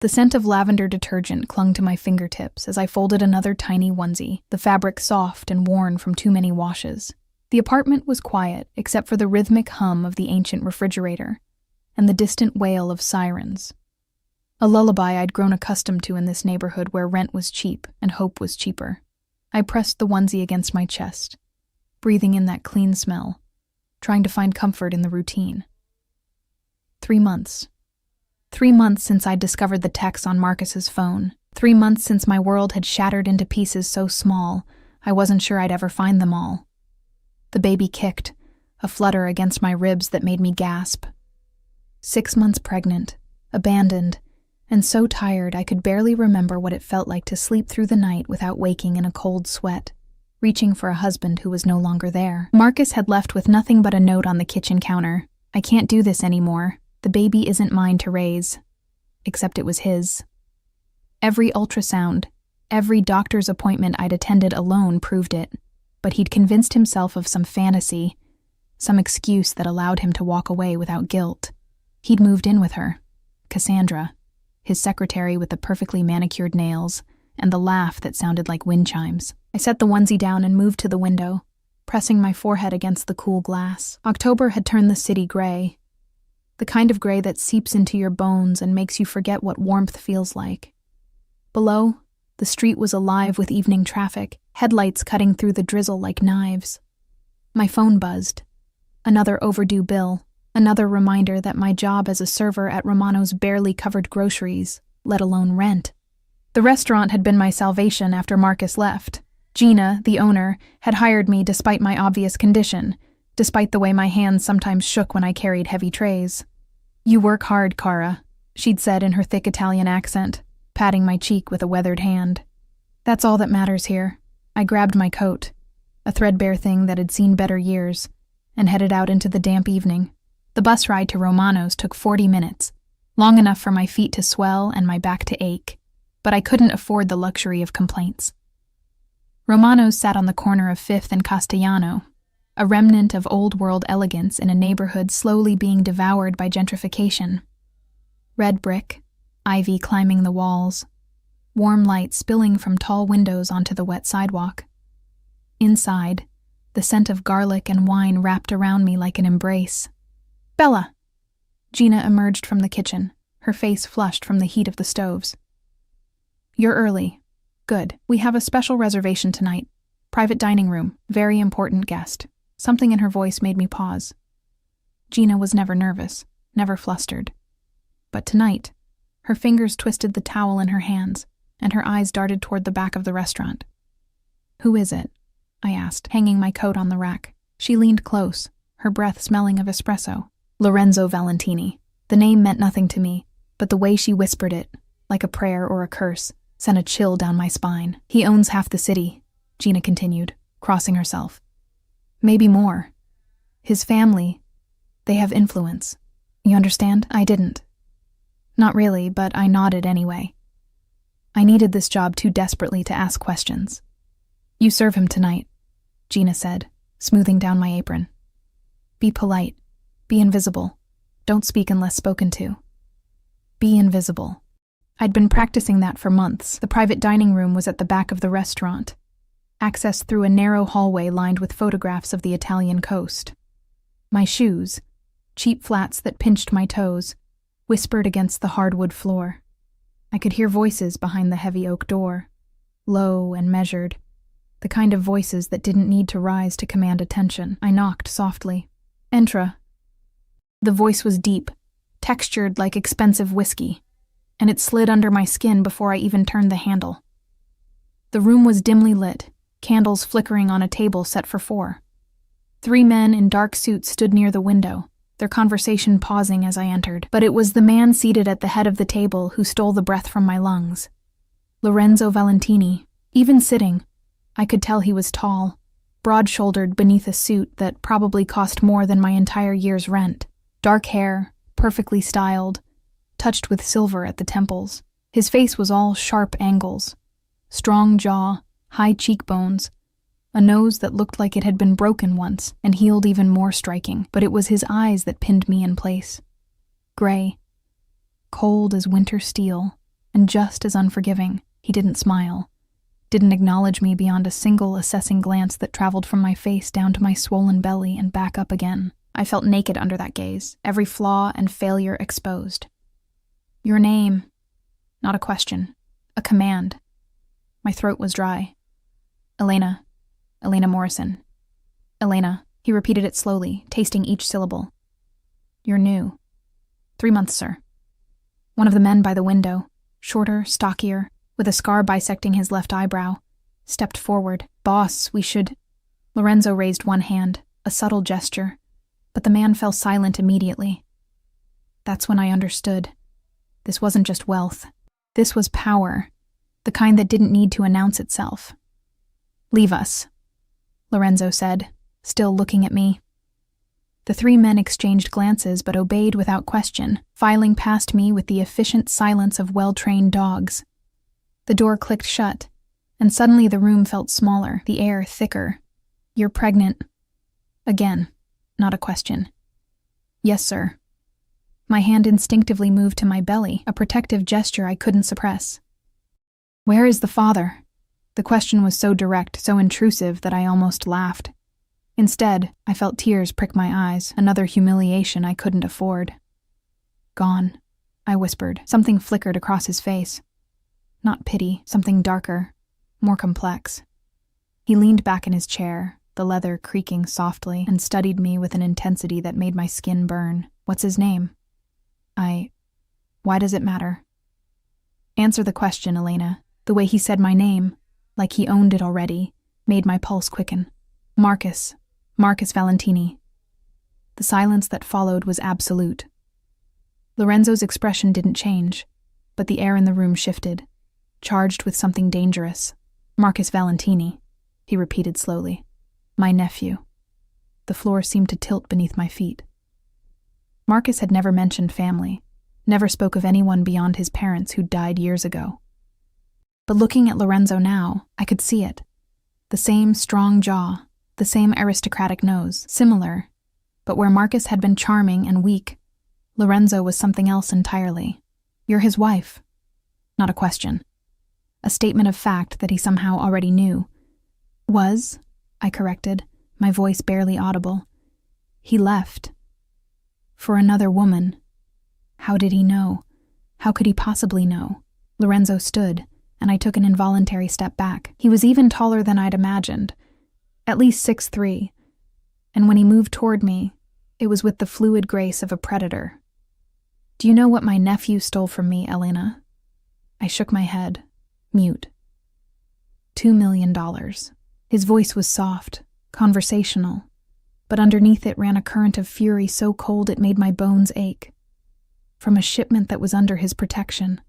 The scent of lavender detergent clung to my fingertips as I folded another tiny onesie, the fabric soft and worn from too many washes. The apartment was quiet, except for the rhythmic hum of the ancient refrigerator and the distant wail of sirens. A lullaby I'd grown accustomed to in this neighborhood where rent was cheap and hope was cheaper. I pressed the onesie against my chest, breathing in that clean smell, trying to find comfort in the routine. 3 months. 3 months since I'd discovered the texts on Marcus's phone. 3 months since my world had shattered into pieces so small, I wasn't sure I'd ever find them all. The baby kicked, a flutter against my ribs that made me gasp. 6 months pregnant, abandoned, and so tired I could barely remember what it felt like to sleep through the night without waking in a cold sweat, reaching for a husband who was no longer there. Marcus had left with nothing but a note on the kitchen counter. "I can't do this anymore. The baby isn't mine to raise." Except it was his. Every ultrasound, every doctor's appointment I'd attended alone proved it, but he'd convinced himself of some fantasy, some excuse that allowed him to walk away without guilt. He'd moved in with her, Cassandra, his secretary with the perfectly manicured nails and the laugh that sounded like wind chimes. I set the onesie down and moved to the window, pressing my forehead against the cool glass. October had turned the city gray, the kind of gray that seeps into your bones and makes you forget what warmth feels like. Below, the street was alive with evening traffic, headlights cutting through the drizzle like knives. My phone buzzed. Another overdue bill, another reminder that my job as a server at Romano's barely covered groceries, let alone rent. The restaurant had been my salvation after Marcus left. Gina, the owner, had hired me despite my obvious condition, despite the way my hands sometimes shook when I carried heavy trays. "You work hard, Cara," she'd said in her thick Italian accent, patting my cheek with a weathered hand. "That's all that matters here." I grabbed my coat, a threadbare thing that had seen better years, and headed out into the damp evening. The bus ride to Romano's took 40 minutes, long enough for my feet to swell and my back to ache, but I couldn't afford the luxury of complaints. Romano's sat on the corner of 5th and Castellano, a remnant of old-world elegance in a neighborhood slowly being devoured by gentrification. Red brick, ivy climbing the walls, warm light spilling from tall windows onto the wet sidewalk. Inside, the scent of garlic and wine wrapped around me like an embrace. "Bella!" Gina emerged from the kitchen, her face flushed from the heat of the stoves. "You're early. Good. We have a special reservation tonight. Private dining room, very important guest." Something in her voice made me pause. Gina was never nervous, never flustered. But tonight, her fingers twisted the towel in her hands, and her eyes darted toward the back of the restaurant. "Who is it?" I asked, hanging my coat on the rack. She leaned close, her breath smelling of espresso. "Lorenzo Valentini." The name meant nothing to me, but the way she whispered it, like a prayer or a curse, sent a chill down my spine. "He owns half the city," Gina continued, crossing herself. "Maybe more. His family, they have influence. You understand?" I didn't. Not really, but I nodded anyway. I needed this job too desperately to ask questions. "You serve him tonight," Gina said, smoothing down my apron. "Be polite. Be invisible. Don't speak unless spoken to. Be invisible." I'd been practicing that for months. The private dining room was at the back of the restaurant, accessed through a narrow hallway lined with photographs of the Italian coast. My shoes, cheap flats that pinched my toes, whispered against the hardwood floor. I could hear voices behind the heavy oak door, low and measured, the kind of voices that didn't need to rise to command attention. I knocked softly. "Entra." The voice was deep, textured like expensive whiskey, and it slid under my skin before I even turned the handle. The room was dimly lit, candles flickering on a table set for 4. 3 men in dark suits stood near the window, their conversation pausing as I entered. But it was the man seated at the head of the table who stole the breath from my lungs. Lorenzo Valentini. Even sitting, I could tell he was tall, broad-shouldered beneath a suit that probably cost more than my entire year's rent. Dark hair, perfectly styled, touched with silver at the temples. His face was all sharp angles, strong jaw, high cheekbones, a nose that looked like it had been broken once and healed even more striking, but it was his eyes that pinned me in place. Gray, cold as winter steel, and just as unforgiving. He didn't smile, didn't acknowledge me beyond a single assessing glance that traveled from my face down to my swollen belly and back up again. I felt naked under that gaze, every flaw and failure exposed. Your name. Not a question. A command. My throat was dry. Elena. Elena Morrison. Elena. He repeated it slowly, tasting each syllable. You're new. 3 months, sir. One of the men by the window, shorter, stockier, with a scar bisecting his left eyebrow, stepped forward. Boss, we should... Lorenzo raised one hand, a subtle gesture, but the man fell silent immediately. That's when I understood. This wasn't just wealth. This was power, the kind that didn't need to announce itself. Leave us, Lorenzo said, still looking at me. The 3 men exchanged glances but obeyed without question, filing past me with the efficient silence of well-trained dogs. The door clicked shut, and suddenly the room felt smaller, the air thicker. You're pregnant. Again, not a question. Yes, sir. My hand instinctively moved to my belly, a protective gesture I couldn't suppress. Where is the father? The question was so direct, so intrusive that I almost laughed. Instead, I felt tears prick my eyes, another humiliation I couldn't afford. Gone, I whispered. Something flickered across his face. Not pity, something darker, more complex. He leaned back in his chair, the leather creaking softly, and studied me with an intensity that made my skin burn. What's his name? Why does it matter? Answer the question, Elena. The way he said my name, like he owned it already, made my pulse quicken. Marcus Valentini. The silence that followed was absolute. Lorenzo's expression didn't change, but the air in the room shifted, charged with something dangerous. Marcus Valentini, he repeated slowly. My nephew. The floor seemed to tilt beneath my feet. Marcus had never mentioned family, never spoke of anyone beyond his parents who died years ago. But looking at Lorenzo now, I could see it. The same strong jaw, the same aristocratic nose, similar, but where Marcus had been charming and weak, Lorenzo was something else entirely. You're his wife. Not a question. A statement of fact that he somehow already knew. Was, I corrected, my voice barely audible. He left. For another woman. How did he know? How could he possibly know? Lorenzo stood, and I took an involuntary step back. He was even taller than I'd imagined, at least 6'3", and when he moved toward me, it was with the fluid grace of a predator. Do you know what my nephew stole from me, Elena? I shook my head, mute. $2 million. His voice was soft, conversational, but underneath it ran a current of fury so cold it made my bones ache. From a shipment that was under his protection.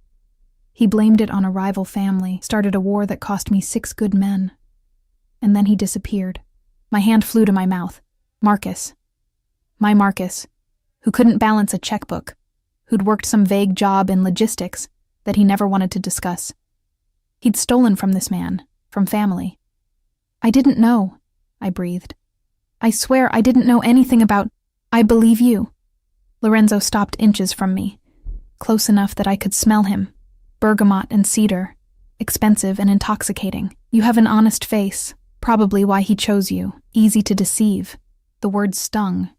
He blamed it on a rival family, started a war that cost me 6 good men. And then he disappeared. My hand flew to my mouth. Marcus. My Marcus, who couldn't balance a checkbook, who'd worked some vague job in logistics that he never wanted to discuss. He'd stolen from this man, from family. I didn't know, I breathed. I swear I didn't know anything about... I believe you. Lorenzo stopped inches from me, close enough that I could smell him. Bergamot and cedar, expensive and intoxicating. You have an honest face, probably why he chose you. Easy to deceive. The words stung,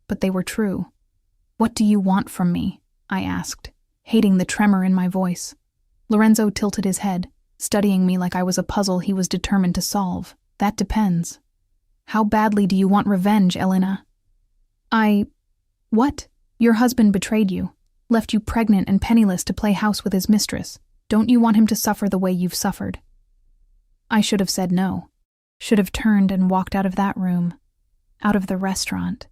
but they were true. What do you want from me? I asked, hating the tremor in my voice. Lorenzo tilted his head, studying me like I was a puzzle he was determined to solve. That depends. How badly do you want revenge, Elena? What? Your husband betrayed you, left you pregnant and penniless to play house with his mistress. Don't you want him to suffer the way you've suffered? I should have said no. Should have turned and walked out of that room, out of the restaurant,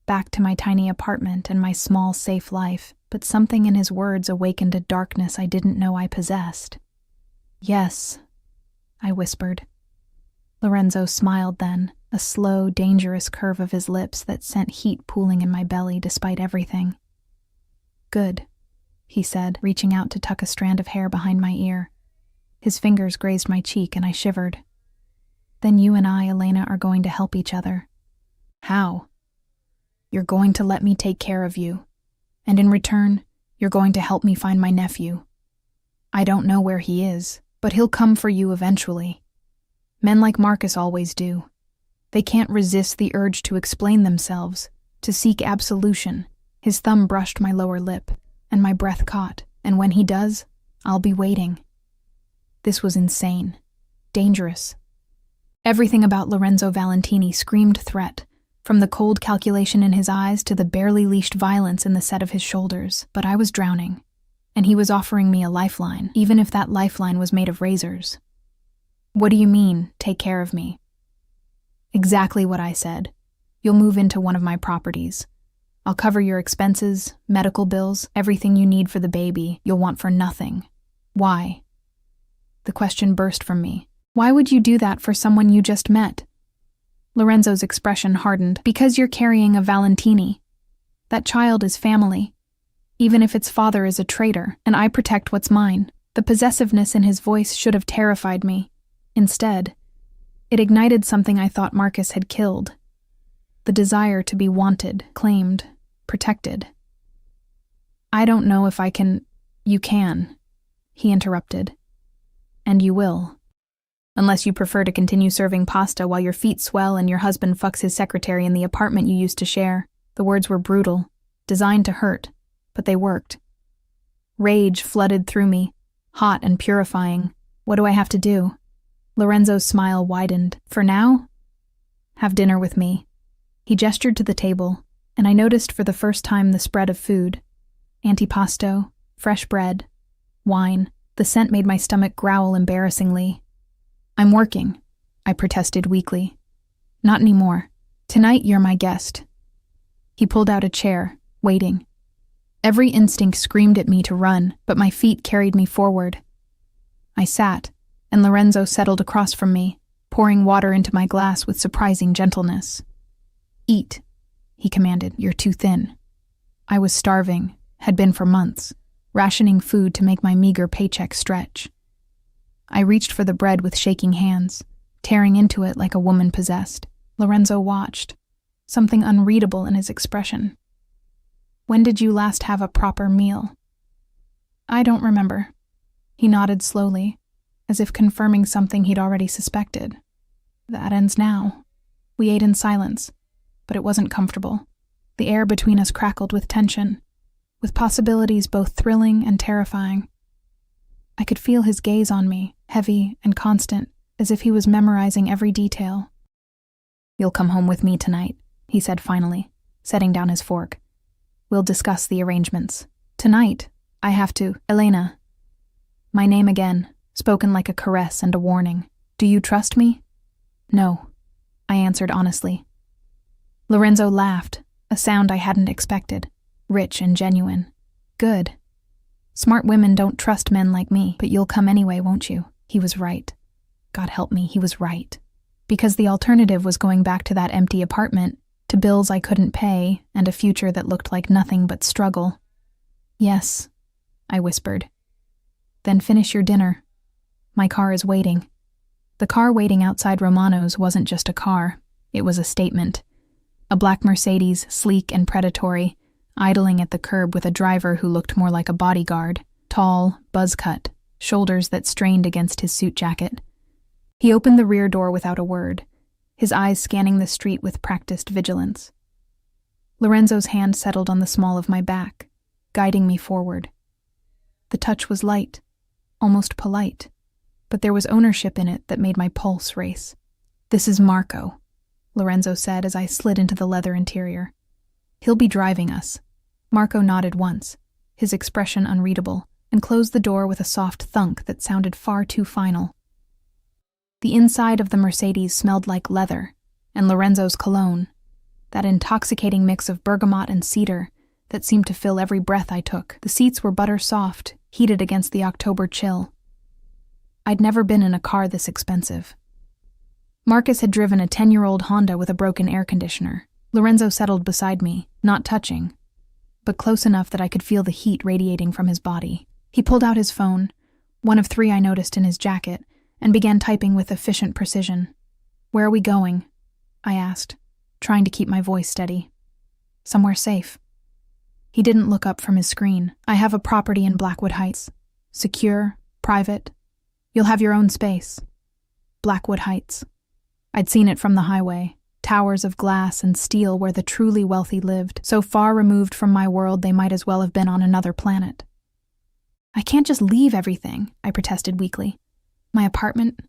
back to my tiny apartment and my small, safe life, but something in his words awakened a darkness I didn't know I possessed. Yes, I whispered. Lorenzo smiled then, a slow, dangerous curve of his lips that sent heat pooling in my belly despite everything. Good, he said, reaching out to tuck a strand of hair behind my ear. His fingers grazed my cheek and I shivered. Then you and I, Elena, are going to help each other. How? You're going to let me take care of you, and in return, you're going to help me find my nephew. I don't know where he is, but he'll come for you eventually. Men like Marcus always do. They can't resist the urge to explain themselves, to seek absolution. His thumb brushed my lower lip, and my breath caught, and when he does, I'll be waiting. This was insane. Dangerous. Everything about Lorenzo Valentini screamed threat, from the cold calculation in his eyes to the barely leashed violence in the set of his shoulders. But I was drowning, and he was offering me a lifeline, even if that lifeline was made of razors. What do you mean, take care of me? Exactly what I said. You'll move into one of my properties. I'll cover your expenses, medical bills, everything you need for the baby. You'll want for nothing. Why? The question burst from me. Why would you do that for someone you just met? Lorenzo's expression hardened. Because you're carrying a Valentini. That child is family, even if its father is a traitor, and I protect what's mine. The possessiveness in his voice should have terrified me. Instead, it ignited something I thought Marcus had killed. The desire to be wanted, claimed, protected. I don't know if I can— You can, he interrupted. And you will. Unless you prefer to continue serving pasta while your feet swell and your husband fucks his secretary in the apartment you used to share. The words were brutal, designed to hurt, but they worked. Rage flooded through me, hot and purifying. What do I have to do? Lorenzo's smile widened. For now, have dinner with me. He gestured to the table, and I noticed for the first time the spread of food. Antipasto, fresh bread, wine. The scent made my stomach growl embarrassingly. I'm working, I protested weakly. Not anymore. Tonight you're my guest. He pulled out a chair, waiting. Every instinct screamed at me to run, but my feet carried me forward. I sat, and Lorenzo settled across from me, pouring water into my glass with surprising gentleness. Eat, he commanded. You're too thin. I was starving, had been for months, rationing food to make my meager paycheck stretch. I reached for the bread with shaking hands, tearing into it like a woman possessed. Lorenzo watched, something unreadable in his expression. When did you last have a proper meal? I don't remember. He nodded slowly, as if confirming something he'd already suspected. That ends now. We ate in silence, but it wasn't comfortable. The air between us crackled with tension, with possibilities both thrilling and terrifying. I could feel his gaze on me, heavy and constant, as if he was memorizing every detail. You'll come home with me tonight, he said finally, setting down his fork. We'll discuss the arrangements. Tonight, I have to— Elena. My name again, spoken like a caress and a warning. Do you trust me? No, I answered honestly. Lorenzo laughed, a sound I hadn't expected, rich and genuine. Good. Smart women don't trust men like me, but you'll come anyway, won't you? He was right. God help me, he was right. Because the alternative was going back to that empty apartment, to bills I couldn't pay, and a future that looked like nothing but struggle. Yes, I whispered. Then finish your dinner. My car is waiting. The car waiting outside Romano's wasn't just a car, it was a statement. A black Mercedes, sleek and predatory, idling at the curb with a driver who looked more like a bodyguard, tall, buzz-cut, shoulders that strained against his suit jacket. He opened the rear door without a word, his eyes scanning the street with practiced vigilance. Lorenzo's hand settled on the small of my back, guiding me forward. The touch was light, almost polite, but there was ownership in it that made my pulse race. This is Marco, Lorenzo said as I slid into the leather interior. He'll be driving us. Marco nodded once, his expression unreadable, and closed the door with a soft thunk that sounded far too final. The inside of the Mercedes smelled like leather, and Lorenzo's cologne, that intoxicating mix of bergamot and cedar that seemed to fill every breath I took. The seats were butter soft, heated against the October chill. I'd never been in a car this expensive. Marcus had driven a 10-year-old Honda with a broken air conditioner. Lorenzo settled beside me, not touching, but close enough that I could feel the heat radiating from his body. He pulled out his phone, one of 3 I noticed in his jacket, and began typing with efficient precision. Where are we going? I asked, trying to keep my voice steady. Somewhere safe. He didn't look up from his screen. I have a property in Blackwood Heights. Secure, Private. You'll have your own space. Blackwood Heights. I'd seen it from the highway. Towers of glass and steel where the truly wealthy lived, so far removed from my world they might as well have been on another planet. I can't just leave everything, I protested weakly. My apartment,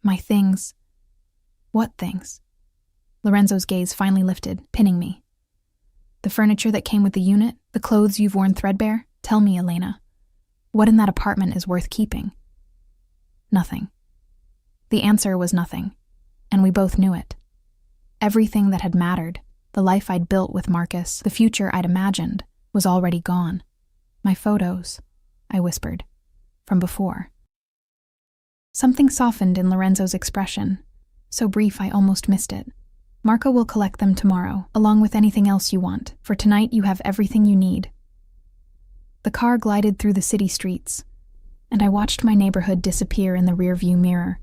my things. What things? Lorenzo's gaze finally lifted, pinning me. The furniture that came with the unit, the clothes you've worn threadbare? Tell me, Elena. What in that apartment is worth keeping? Nothing. The answer was nothing, and we both knew it. Everything that had mattered, the life I'd built with Marcus, the future I'd imagined, was already gone. My photos, I whispered, from before. Something softened in Lorenzo's expression, so brief I almost missed it. Marco will collect them tomorrow, along with anything else you want. For tonight you have everything you need. The car glided through the city streets, and I watched my neighborhood disappear in the rearview mirror.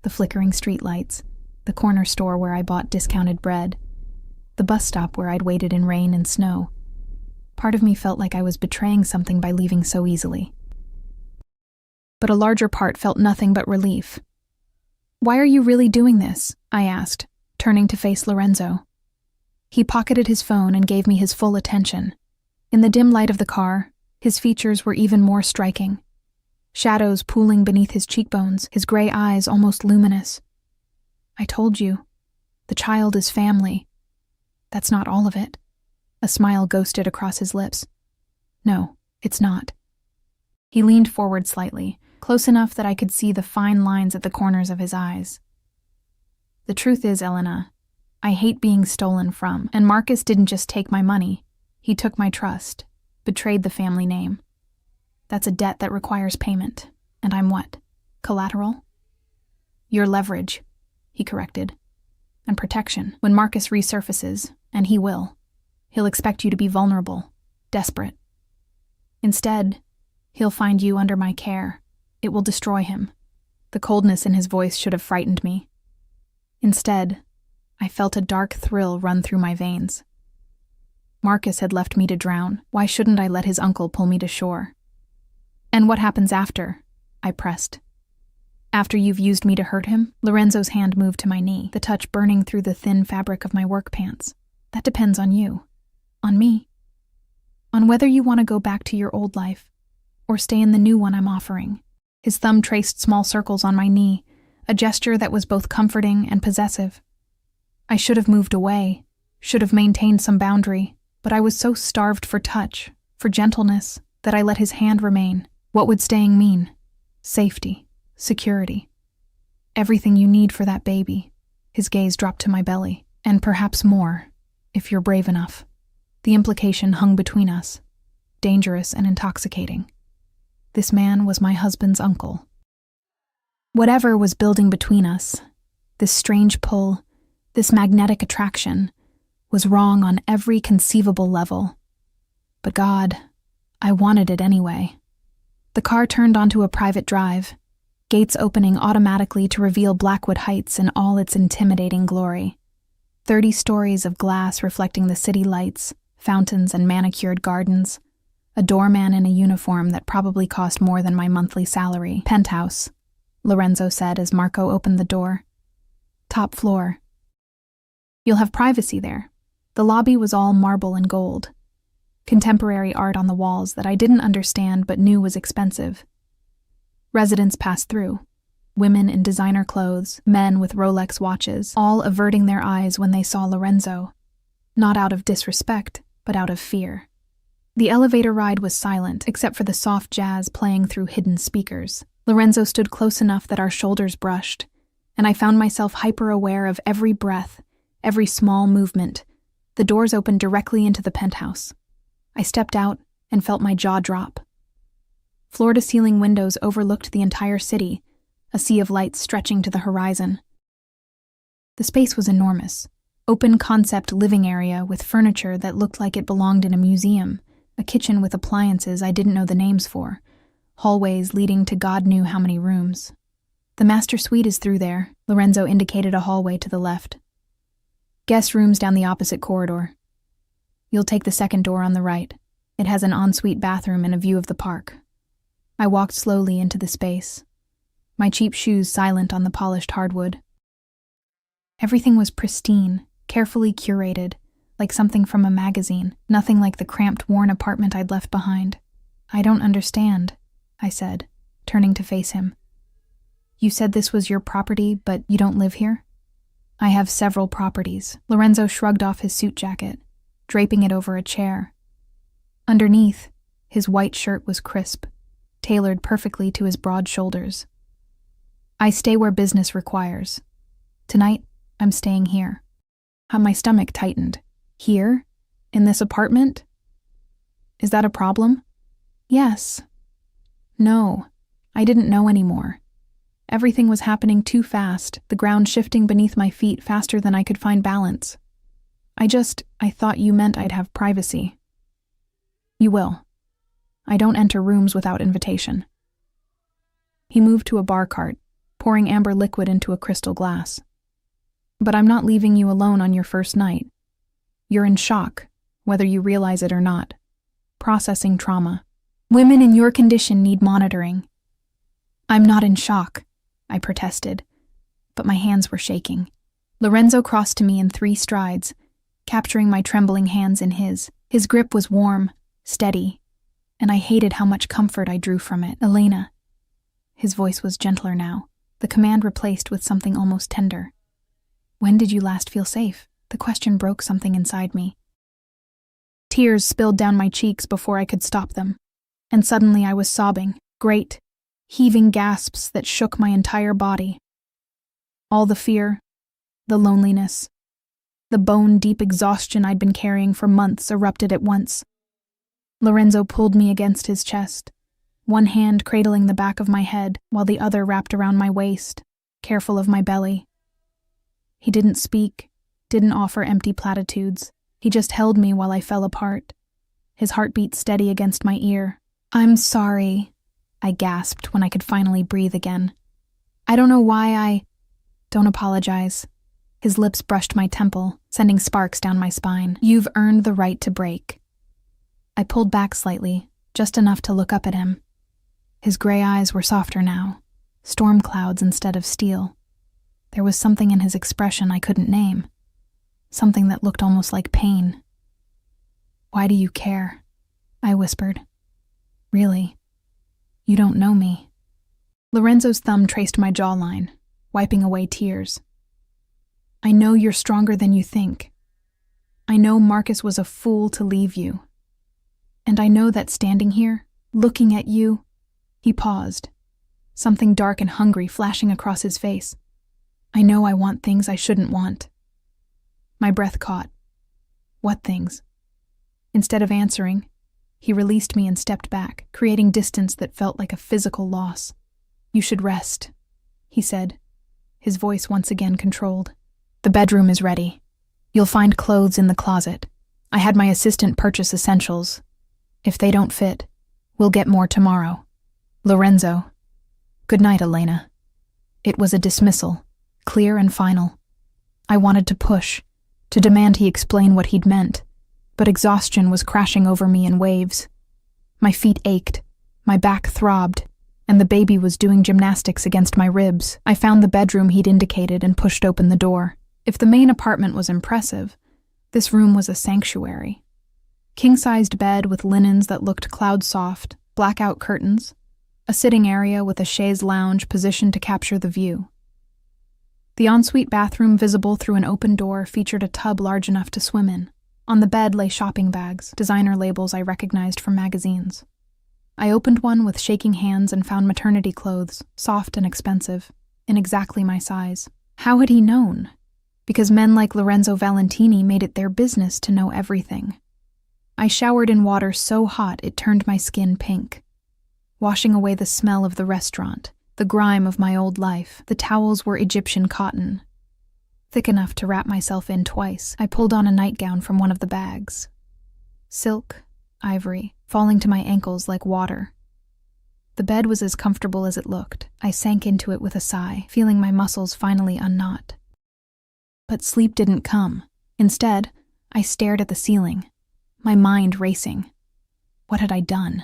The flickering streetlights, the corner store where I bought discounted bread, the bus stop where I'd waited in rain and snow. Part of me felt like I was betraying something by leaving so easily. But a larger part felt nothing but relief. "Why are you really doing this?" I asked, turning to face Lorenzo. He pocketed his phone and gave me his full attention. In the dim light of the car, his features were even more striking. Shadows pooling beneath his cheekbones, his gray eyes almost luminous. "I told you, the child is family. That's not all of it." A smile ghosted across his lips. "No, it's not." He leaned forward slightly, close enough that I could see the fine lines at the corners of his eyes. "The truth is, Elena, I hate being stolen from, and Marcus didn't just take my money. He took my trust, betrayed the family name. That's a debt that requires payment, and I'm what? Collateral?" "Your leverage," he corrected, "and protection. When Marcus resurfaces, and he will, he'll expect you to be vulnerable, desperate. Instead, he'll find you under my care. It will destroy him." The coldness in his voice should have frightened me. Instead, I felt a dark thrill run through my veins. Marcus had left me to drown. Why shouldn't I let his uncle pull me to shore? "And what happens after?" I pressed. "After you've used me to hurt him?" Lorenzo's hand moved to my knee, the touch burning through the thin fabric of my work pants. "That depends on you. On me. On whether you want to go back to your old life, or stay in the new one I'm offering." His thumb traced small circles on my knee, a gesture that was both comforting and possessive. I should have moved away, should have maintained some boundary, but I was so starved for touch, for gentleness, that I let his hand remain. What would staying mean? Safety. Security. Everything you need for that baby. His gaze dropped to my belly. And perhaps more, if you're brave enough. The implication hung between us, dangerous and intoxicating. This man was my husband's uncle. Whatever was building between us, this strange pull, this magnetic attraction, was wrong on every conceivable level. But God, I wanted it anyway. The car turned onto a private drive, gates opening automatically to reveal Blackwood Heights in all its intimidating glory. 30 stories of glass reflecting the city lights, fountains and manicured gardens. A doorman in a uniform that probably cost more than my monthly salary. "Penthouse," Lorenzo said as Marco opened the door. "Top floor. You'll have privacy there." The lobby was all marble and gold. Contemporary art on the walls that I didn't understand but knew was expensive. Residents passed through. Women in designer clothes, men with Rolex watches, all averting their eyes when they saw Lorenzo. Not out of disrespect, but out of fear. The elevator ride was silent, except for the soft jazz playing through hidden speakers. Lorenzo stood close enough that our shoulders brushed, and I found myself hyper-aware of every breath, every small movement. The doors opened directly into the penthouse. I stepped out and felt my jaw drop. Floor-to-ceiling windows overlooked the entire city, a sea of lights stretching to the horizon. The space was enormous. Open-concept living area with furniture that looked like it belonged in a museum, a kitchen with appliances I didn't know the names for, hallways leading to God knew how many rooms. "The master suite is through there," Lorenzo indicated a hallway to the left. "Guest rooms down the opposite corridor. You'll take the second door on the right. It has an ensuite bathroom and a view of the park." I walked slowly into the space, my cheap shoes silent on the polished hardwood. Everything was pristine, carefully curated, like something from a magazine, nothing like the cramped, worn apartment I'd left behind. "I don't understand," I said, turning to face him. "You said this was your property, but you don't live here?" "I have several properties." Lorenzo shrugged off his suit jacket, draping it over a chair. Underneath, his white shirt was crisp, tailored perfectly to his broad shoulders. "I stay where business requires. Tonight, I'm staying here." My stomach tightened. "Here? In this apartment? Is that a problem?" "Yes." "No, I didn't know anymore. Everything was happening too fast, the ground shifting beneath my feet faster than I could find balance. I thought you meant I'd have privacy." "You will. I don't enter rooms without invitation." He moved to a bar cart, pouring amber liquid into a crystal glass. "But I'm not leaving you alone on your first night. You're in shock, whether you realize it or not. Processing trauma. Women in your condition need monitoring." "I'm not in shock," I protested, but my hands were shaking. Lorenzo crossed to me in 3 strides, capturing my trembling hands in his. His grip was warm, steady, and I hated how much comfort I drew from it. "Elena." His voice was gentler now, the command replaced with something almost tender. "When did you last feel safe?" The question broke something inside me. Tears spilled down my cheeks before I could stop them, and suddenly I was sobbing, great, heaving gasps that shook my entire body. All the fear, the loneliness, the bone-deep exhaustion I'd been carrying for months erupted at once. Lorenzo pulled me against his chest, one hand cradling the back of my head while the other wrapped around my waist, careful of my belly. He didn't speak, didn't offer empty platitudes. He just held me while I fell apart, his heartbeat steady against my ear. "I'm sorry," I gasped when I could finally breathe again. "I don't know why I—" "Don't apologize." His lips brushed my temple, sending sparks down my spine. "You've earned the right to break." I pulled back slightly, just enough to look up at him. His gray eyes were softer now, storm clouds instead of steel. There was something in his expression I couldn't name, something that looked almost like pain. "Why do you care?" I whispered. "Really, you don't know me." Lorenzo's thumb traced my jawline, wiping away tears. "I know you're stronger than you think. I know Marcus was a fool to leave you. And I know that standing here, looking at you—" He paused, something dark and hungry flashing across his face. "I know I want things I shouldn't want." My breath caught. What things? Instead of answering, he released me and stepped back, creating distance that felt like a physical loss. "You should rest," he said, his voice once again controlled. "The bedroom is ready. You'll find clothes in the closet. I had my assistant purchase essentials. If they don't fit, we'll get more tomorrow. Lorenzo." "Good night, Elena." It was a dismissal, clear and final. I wanted to push, to demand he explain what he'd meant, but exhaustion was crashing over me in waves. My feet ached, my back throbbed, and the baby was doing gymnastics against my ribs. I found the bedroom he'd indicated and pushed open the door. If the main apartment was impressive, this room was a sanctuary. King-sized bed with linens that looked cloud-soft, blackout curtains, a sitting area with a chaise lounge positioned to capture the view. The ensuite bathroom visible through an open door featured a tub large enough to swim in. On the bed lay shopping bags, designer labels I recognized from magazines. I opened one with shaking hands and found maternity clothes, soft and expensive, in exactly my size. How had he known? Because men like Lorenzo Valentini made it their business to know everything. I showered in water so hot it turned my skin pink, washing away the smell of the restaurant, the grime of my old life. The towels were Egyptian cotton, thick enough to wrap myself in twice. I pulled on a nightgown from one of the bags. Silk, ivory, falling to my ankles like water. The bed was as comfortable as it looked. I sank into it with a sigh, feeling my muscles finally unknot. But sleep didn't come. Instead, I stared at the ceiling, my mind racing. What had I done?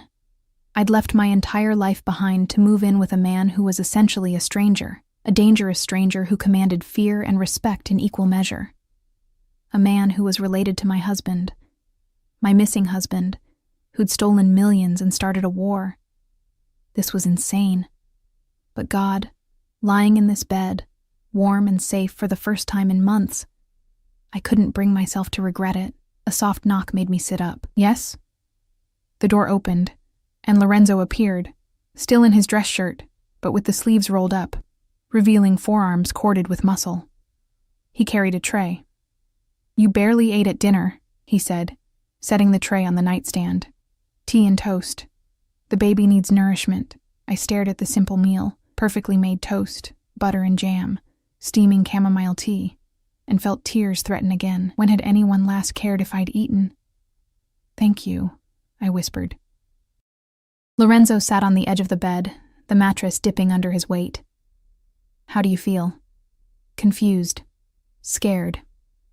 I'd left my entire life behind to move in with a man who was essentially a stranger, a dangerous stranger who commanded fear and respect in equal measure. A man who was related to my husband, my missing husband, who'd stolen millions and started a war. This was insane. But God, lying in this bed, warm and safe for the first time in months, I couldn't bring myself to regret it. A soft knock made me sit up. Yes? The door opened, and Lorenzo appeared, still in his dress shirt, but with the sleeves rolled up, revealing forearms corded with muscle. He carried a tray. "You barely ate at dinner," he said, setting the tray on the nightstand. "Tea and toast. The baby needs nourishment." I stared at the simple meal, perfectly made toast, butter and jam, steaming chamomile tea, and felt tears threaten again. When had anyone last cared if I'd eaten? "Thank you," I whispered. Lorenzo sat on the edge of the bed, the mattress dipping under his weight. "How do you feel?" Confused, scared,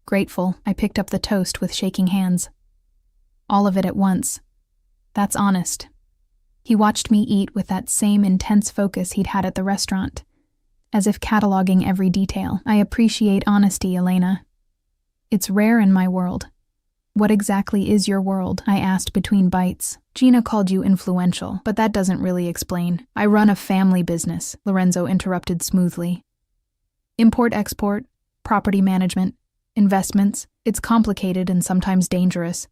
grateful. I picked up the toast with shaking hands. All of it at once. That's honest. He watched me eat with that same intense focus he'd had at the restaurant, as if cataloging every detail. "I appreciate honesty, Elena. It's rare in my world." "What exactly is your world?" I asked between bites. "Gina called you influential, but that doesn't really explain." "I run a family business," Lorenzo interrupted smoothly. "Import-export, property management, investments. It's complicated and sometimes dangerous,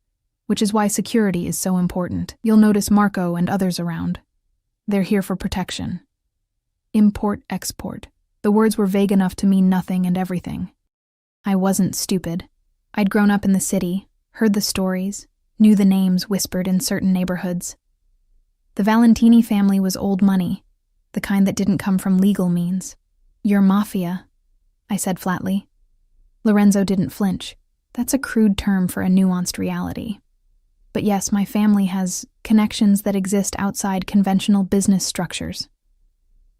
which is why security is so important. You'll notice Marco and others around. They're here for protection." Import-export. The words were vague enough to mean nothing and everything. I wasn't stupid. I'd grown up in the city, heard the stories, knew the names whispered in certain neighborhoods. The Valentini family was old money, the kind that didn't come from legal means. "You're Mafia," I said flatly. Lorenzo didn't flinch. That's a crude term for a nuanced reality. But yes, my family has connections that exist outside conventional business structures.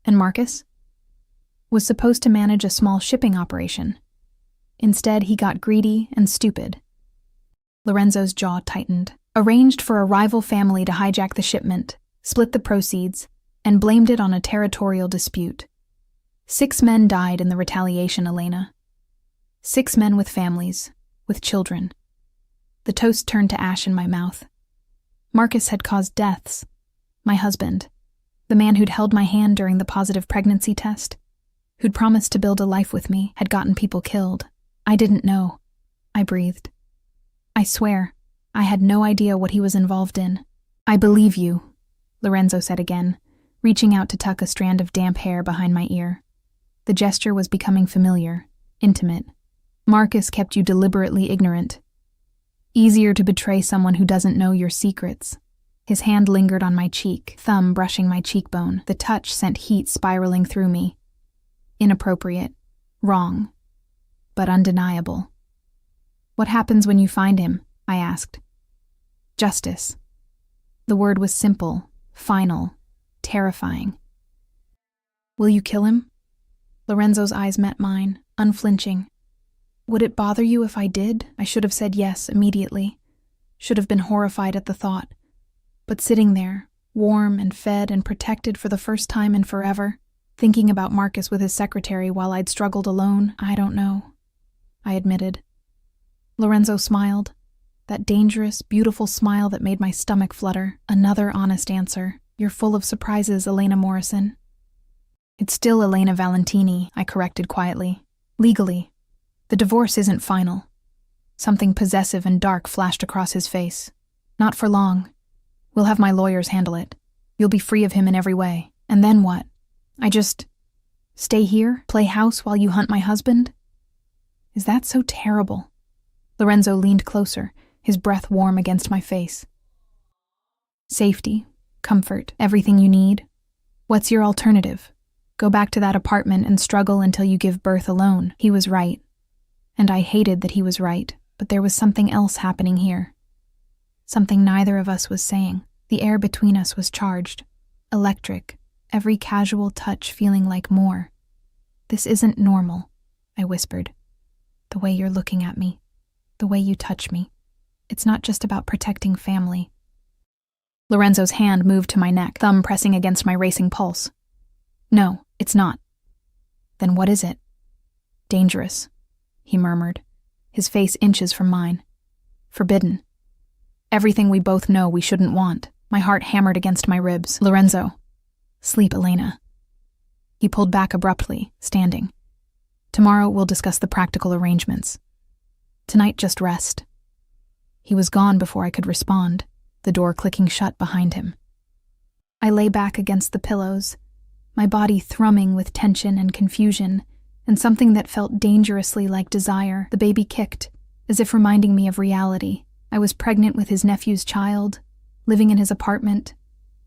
And Marcus? Was supposed to manage a small shipping operation. Instead, he got greedy and stupid. Lorenzo's jaw tightened. Arranged for a rival family to hijack the shipment, split the proceeds, and blamed it on a territorial dispute. 6 men died in the retaliation, Elena. 6 men with families, with children. The toast turned to ash in my mouth. Marcus had caused deaths. My husband, the man who'd held my hand during the positive pregnancy test, who'd promised to build a life with me, had gotten people killed. I didn't know. I breathed. "I swear, I had no idea what he was involved in." "I believe you," Lorenzo said again, reaching out to tuck a strand of damp hair behind my ear. The gesture was becoming familiar, intimate. "Marcus kept you deliberately ignorant. Easier to betray someone who doesn't know your secrets." His hand lingered on my cheek, thumb brushing my cheekbone. The touch sent heat spiraling through me. Inappropriate, wrong, but undeniable. "What happens when you find him?" I asked. "Justice." The word was simple, final, terrifying. "Will you kill him?" Lorenzo's eyes met mine, unflinching. "Would it bother you if I did?" I should have said yes immediately. Should have been horrified at the thought. But sitting there, warm and fed and protected for the first time in forever, thinking about Marcus with his secretary while I'd struggled alone, "I don't know," I admitted. Lorenzo smiled, that dangerous, beautiful smile that made my stomach flutter. "Another honest answer. You're full of surprises, Elena Morrison." "It's still Elena Valentini," I corrected quietly. "Legally. The divorce isn't final." Something possessive and dark flashed across his face. "Not for long. We'll have my lawyers handle it. You'll be free of him in every way. And then what? I just stay here, play house while you hunt my husband? Is that so terrible?" Lorenzo leaned closer, his breath warm against my face. "Safety, comfort, everything you need. What's your alternative? Go back to that apartment and struggle until you give birth alone." He was right. And I hated that he was right, but there was something else happening here. Something neither of us was saying. The air between us was charged, electric, every casual touch feeling like more. "This isn't normal," I whispered. "The way you're looking at me, the way you touch me. It's not just about protecting family. Lorenzo's hand moved to my neck, thumb pressing against my racing pulse. No, it's not. Then what is it? Dangerous, he murmured, his face inches from mine. Forbidden. Everything we both know we shouldn't want. My heart hammered against my ribs. Lorenzo. Sleep, Elena. He pulled back abruptly, standing. Tomorrow we'll discuss the practical arrangements. Tonight just rest. He was gone before I could respond, the door clicking shut behind him. I lay back against the pillows, my body thrumming with tension and confusion, and something that felt dangerously like desire. The baby kicked, as if reminding me of reality. I was pregnant with his nephew's child, living in his apartment,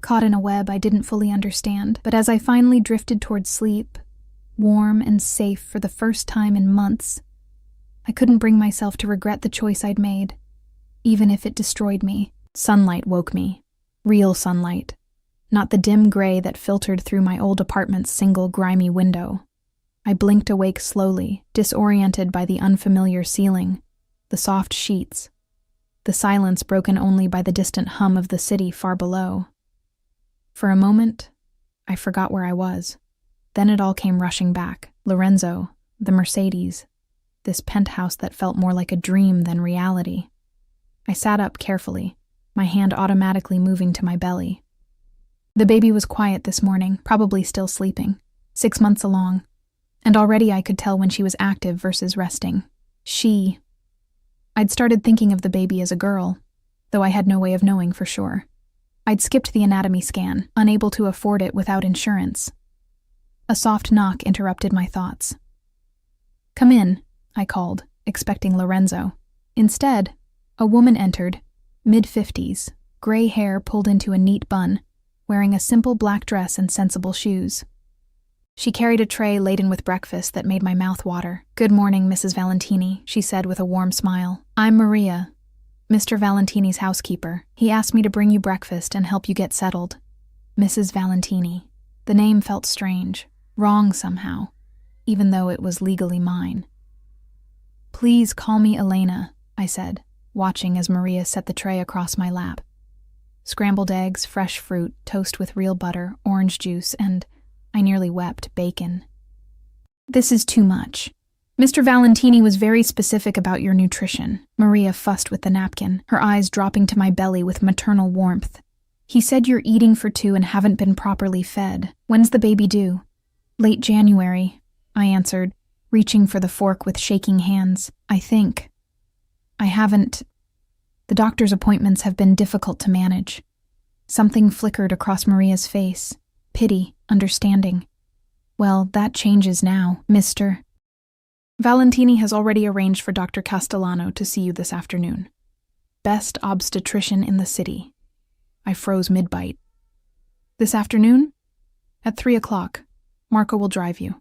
caught in a web I didn't fully understand. But as I finally drifted towards sleep, warm and safe for the first time in months, I couldn't bring myself to regret the choice I'd made, even if it destroyed me. Sunlight woke me. Real sunlight. Not the dim gray that filtered through my old apartment's single grimy window. I blinked awake slowly, disoriented by the unfamiliar ceiling, the soft sheets, the silence broken only by the distant hum of the city far below. For a moment, I forgot where I was. Then it all came rushing back. Lorenzo, the Mercedes, this penthouse that felt more like a dream than reality. I sat up carefully, my hand automatically moving to my belly. The baby was quiet this morning, probably still sleeping, 6 months along, and already I could tell when she was active versus resting. I'd started thinking of the baby as a girl, though I had no way of knowing for sure. I'd skipped the anatomy scan, unable to afford it without insurance. A soft knock interrupted my thoughts. "Come in," I called, expecting Lorenzo. Instead, a woman entered, mid-50s, gray hair pulled into a neat bun, wearing a simple black dress and sensible shoes. She carried a tray laden with breakfast that made my mouth water. "Good morning, Mrs. Valentini," she said with a warm smile. "I'm Maria, Mr. Valentini's housekeeper. He asked me to bring you breakfast and help you get settled." Mrs. Valentini. The name felt strange, wrong somehow, even though it was legally mine. "Please call me Elena," I said, watching as Maria set the tray across my lap. Scrambled eggs, fresh fruit, toast with real butter, orange juice, and, I nearly wept, bacon. "This is too much. Mr. Valentini was very specific about your nutrition." Maria fussed with the napkin, her eyes dropping to my belly with maternal warmth. "He said you're eating for 2 and haven't been properly fed. When's the baby due?" "Late January," I answered, reaching for the fork with shaking hands. "I think. I haven't. The doctor's appointments have been difficult to manage." Something flickered across Maria's face. Pity, understanding. "Well, that changes now, Mr. Valentini has already arranged for Dr. Castellano to see you this afternoon. Best obstetrician in the city." I froze mid-bite. "This afternoon? At 3 o'clock. Marco will drive you."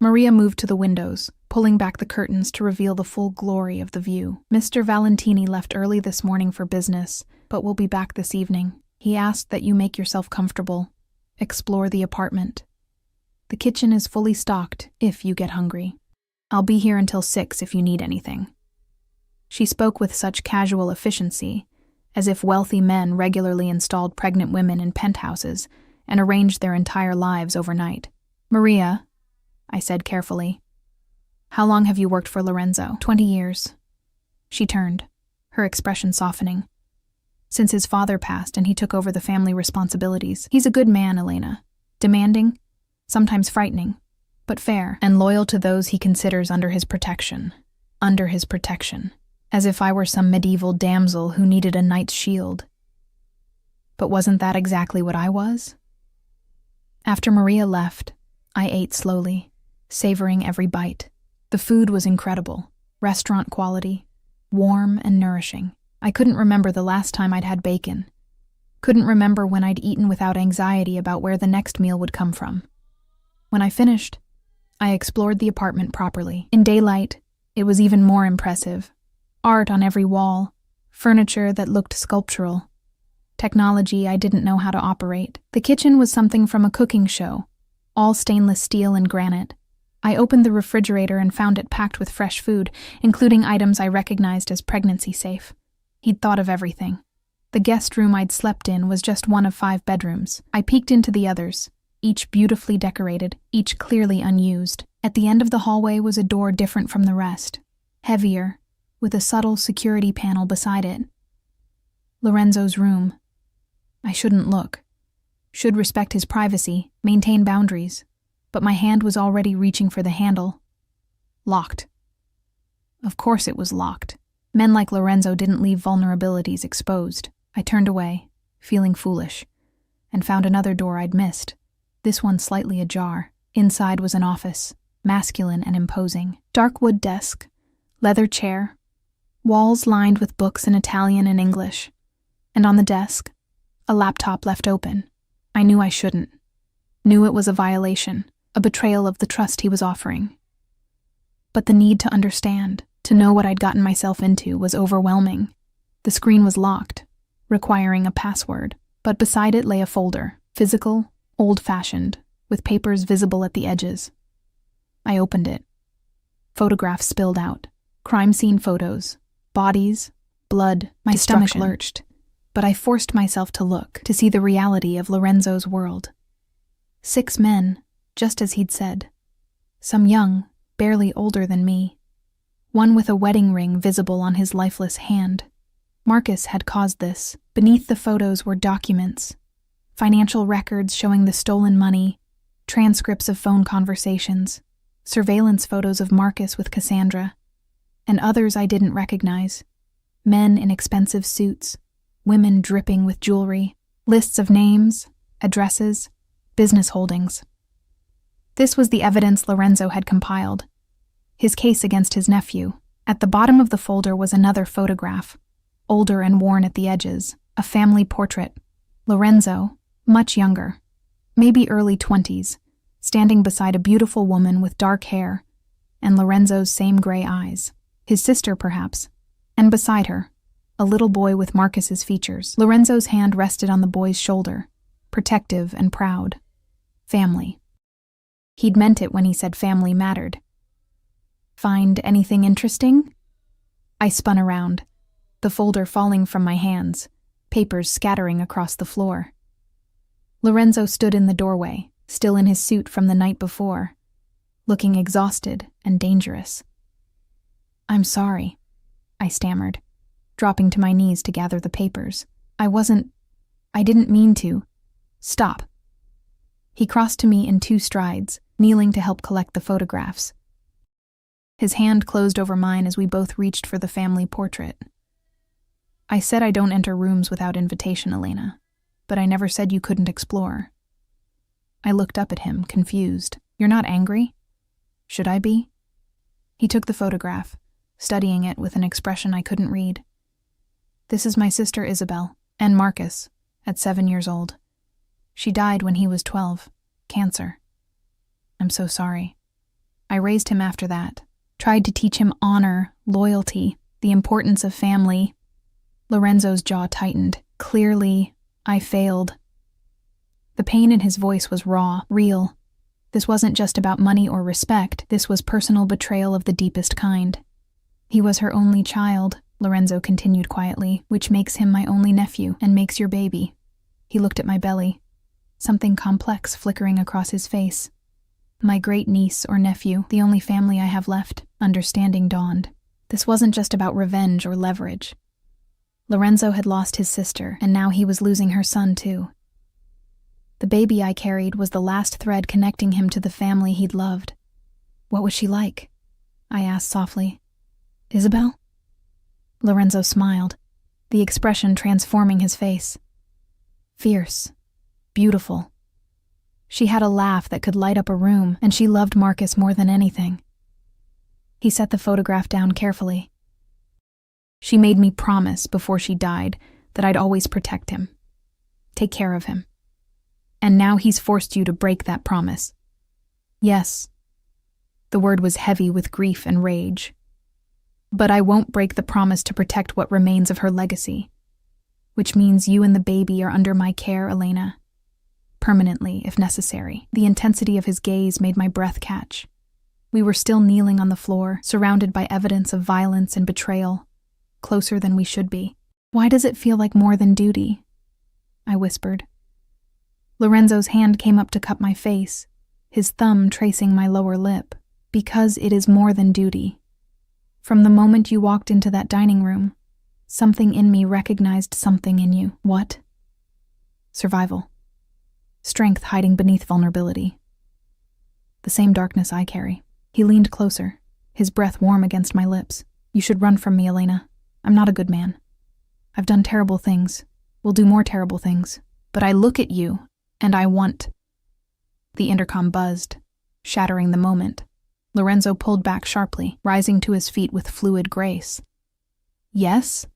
Maria moved to the windows, pulling back the curtains to reveal the full glory of the view. "Mr. Valentini left early this morning for business, but will be back this evening. He asked that you make yourself comfortable. Explore the apartment. The kitchen is fully stocked if you get hungry. I'll be here until 6 if you need anything." She spoke with such casual efficiency, as if wealthy men regularly installed pregnant women in penthouses and arranged their entire lives overnight. "Maria," I said carefully, "how long have you worked for Lorenzo?" 20 years. She turned, her expression softening. "Since his father passed and he took over the family responsibilities. He's a good man, Elena. Demanding, sometimes frightening, but fair, and loyal to those he considers under his protection. Under his protection. As if I were some medieval damsel who needed a knight's shield. But wasn't that exactly what I was? After Maria left, I ate slowly, savoring every bite. The food was incredible, restaurant quality, warm and nourishing. I couldn't remember the last time I'd had bacon. Couldn't remember when I'd eaten without anxiety about where the next meal would come from. When I finished, I explored the apartment properly. In daylight, it was even more impressive. Art on every wall, furniture that looked sculptural, technology I didn't know how to operate. The kitchen was something from a cooking show, all stainless steel and granite. I opened the refrigerator and found it packed with fresh food, including items I recognized as pregnancy safe. He'd thought of everything. The guest room I'd slept in was just one of 5 bedrooms. I peeked into the others, each beautifully decorated, each clearly unused. At the end of the hallway was a door different from the rest, heavier, with a subtle security panel beside it. Lorenzo's room. I shouldn't look. Should respect his privacy, maintain boundaries. But my hand was already reaching for the handle. Locked. Of course it was locked. Men like Lorenzo didn't leave vulnerabilities exposed. I turned away, feeling foolish, and found another door I'd missed, this one slightly ajar. Inside was an office, masculine and imposing. Dark wood desk, leather chair, walls lined with books in Italian and English, and on the desk, a laptop left open. I knew I shouldn't. Knew it was a violation, a betrayal of the trust he was offering. But the need to understand, to know what I'd gotten myself into, was overwhelming. The screen was locked, requiring a password, but beside it lay a folder, physical, old-fashioned, with papers visible at the edges. I opened it. Photographs spilled out. Crime scene photos. Bodies. Blood. My stomach lurched. But I forced myself to look, to see the reality of Lorenzo's world. 6 men, just as he'd said. Some young, barely older than me. One with a wedding ring visible on his lifeless hand. Marcus had caused this. Beneath the photos were documents. Financial records showing the stolen money, transcripts of phone conversations, surveillance photos of Marcus with Cassandra, and others I didn't recognize. Men in expensive suits, women dripping with jewelry, lists of names, addresses, business holdings. This was the evidence Lorenzo had compiled. His case against his nephew. At the bottom of the folder was another photograph, older and worn at the edges, a family portrait. Lorenzo, much younger, maybe early 20s, standing beside a beautiful woman with dark hair and Lorenzo's same gray eyes. His sister, perhaps, and beside her, a little boy with Marcus's features. Lorenzo's hand rested on the boy's shoulder, protective and proud. Family. He'd meant it when he said family mattered. Find anything interesting? I spun around, the folder falling from my hands, papers scattering across the floor. Lorenzo stood in the doorway, still in his suit from the night before, looking exhausted and dangerous. I'm sorry, I stammered, dropping to my knees to gather the papers. I didn't mean to. Stop. He crossed to me in 2 strides, kneeling to help collect the photographs. His hand closed over mine as we both reached for the family portrait. I said I don't enter rooms without invitation, Elena, but I never said you couldn't explore. I looked up at him, confused. You're not angry? Should I be? He took the photograph, studying it with an expression I couldn't read. This is my sister Isabel, and Marcus, at 7 years old. She died when he was 12, cancer. I'm so sorry. I raised him after that, tried to teach him honor, loyalty, the importance of family. Lorenzo's jaw tightened. Clearly, I failed. The pain in his voice was raw, real. This wasn't just about money or respect, this was personal betrayal of the deepest kind. He was her only child, Lorenzo continued quietly, which makes him my only nephew and makes your baby. He looked at my belly, something complex flickering across his face. My great niece or nephew, the only family I have left, understanding dawned. This wasn't just about revenge or leverage. Lorenzo had lost his sister, and now he was losing her son too. The baby I carried was the last thread connecting him to the family he'd loved. What was she like? I asked softly. Isabel? Lorenzo smiled, the expression transforming his face. Fierce. Beautiful. She had a laugh that could light up a room, and she loved Marcus more than anything. He set the photograph down carefully. She made me promise before she died that I'd always protect him, take care of him. And now he's forced you to break that promise. Yes. The word was heavy with grief and rage. But I won't break the promise to protect what remains of her legacy, which means you and the baby are under my care, Elena. Permanently, if necessary. The intensity of his gaze made my breath catch. We were still kneeling on the floor, surrounded by evidence of violence and betrayal, closer than we should be. Why does it feel like more than duty? I whispered. Lorenzo's hand came up to cup my face, his thumb tracing my lower lip. Because it is more than duty. From the moment you walked into that dining room, something in me recognized something in you. What? Survival. Strength hiding beneath vulnerability. The same darkness I carry. He leaned closer, his breath warm against my lips. You should run from me, Elena. I'm not a good man. I've done terrible things. Will do more terrible things. But I look at you, and I want. The intercom buzzed, shattering the moment. Lorenzo pulled back sharply, rising to his feet with fluid grace. Yes?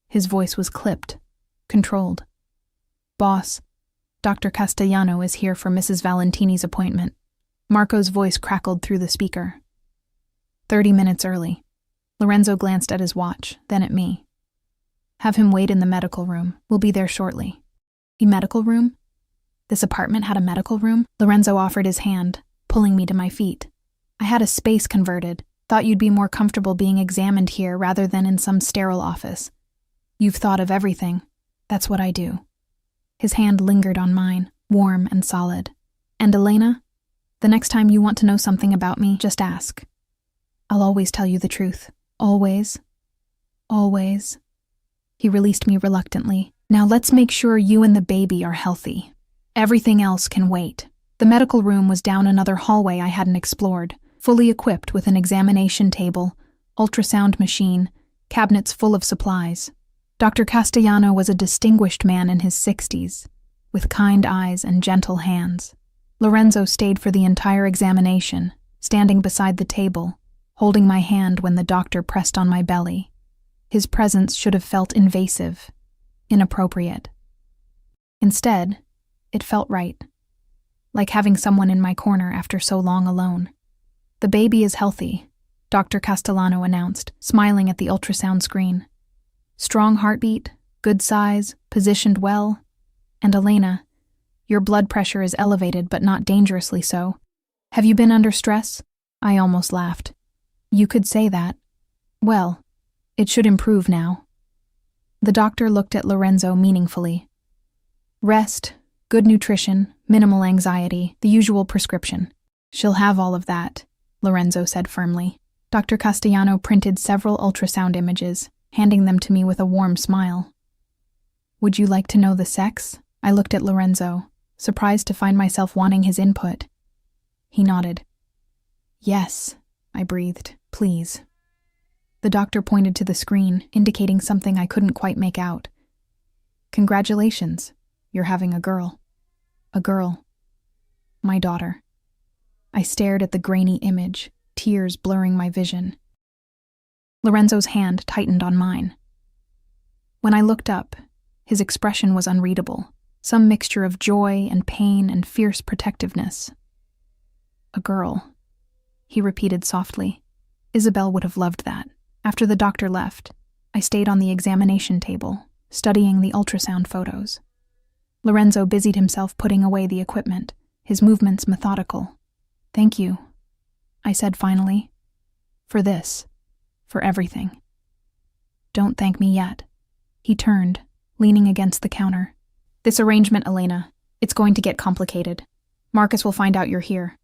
His voice was clipped, controlled. Boss, Dr. Castellano is here for Mrs. Valentini's appointment. Marco's voice crackled through the speaker. 30 minutes early. Lorenzo glanced at his watch, then at me. Have him wait in the medical room. We'll be there shortly. The medical room? This apartment had a medical room? Lorenzo offered his hand, pulling me to my feet. I had a space converted. Thought you'd be more comfortable being examined here rather than in some sterile office. You've thought of everything. That's what I do. His hand lingered on mine, warm and solid. And Elena, the next time you want to know something about me, just ask. I'll always tell you the truth. Always. Always. He released me reluctantly. Now let's make sure you and the baby are healthy. Everything else can wait. The medical room was down another hallway I hadn't explored, fully equipped with an examination table, ultrasound machine, cabinets full of supplies. Dr. Castellano was a distinguished man in his 60s, with kind eyes and gentle hands. Lorenzo stayed for the entire examination, standing beside the table, holding my hand when the doctor pressed on my belly. His presence should have felt invasive, inappropriate. Instead, it felt right, like having someone in my corner after so long alone. The baby is healthy, Dr. Castellano announced, smiling at the ultrasound screen. Strong heartbeat, good size, positioned well. And Elena, your blood pressure is elevated but not dangerously so. Have you been under stress? I almost laughed. You could say that. Well, it should improve now. The doctor looked at Lorenzo meaningfully. Rest, good nutrition, minimal anxiety, the usual prescription. She'll have all of that, Lorenzo said firmly. Dr. Castellano printed several ultrasound images, handing them to me with a warm smile. Would you like to know the sex? I looked at Lorenzo, surprised to find myself wanting his input. He nodded. Yes, I breathed. Please. The doctor pointed to the screen, indicating something I couldn't quite make out. Congratulations, you're having a girl. A girl. My daughter. I stared at the grainy image, tears blurring my vision. Lorenzo's hand tightened on mine. When I looked up, his expression was unreadable, some mixture of joy and pain and fierce protectiveness. A girl, he repeated softly. Isabel would have loved that. After the doctor left, I stayed on the examination table, studying the ultrasound photos. Lorenzo busied himself putting away the equipment, his movements methodical. Thank you, I said finally. For this. For everything. Don't thank me yet. He turned, leaning against the counter. This arrangement, Elena, it's going to get complicated. Marcus will find out you're here.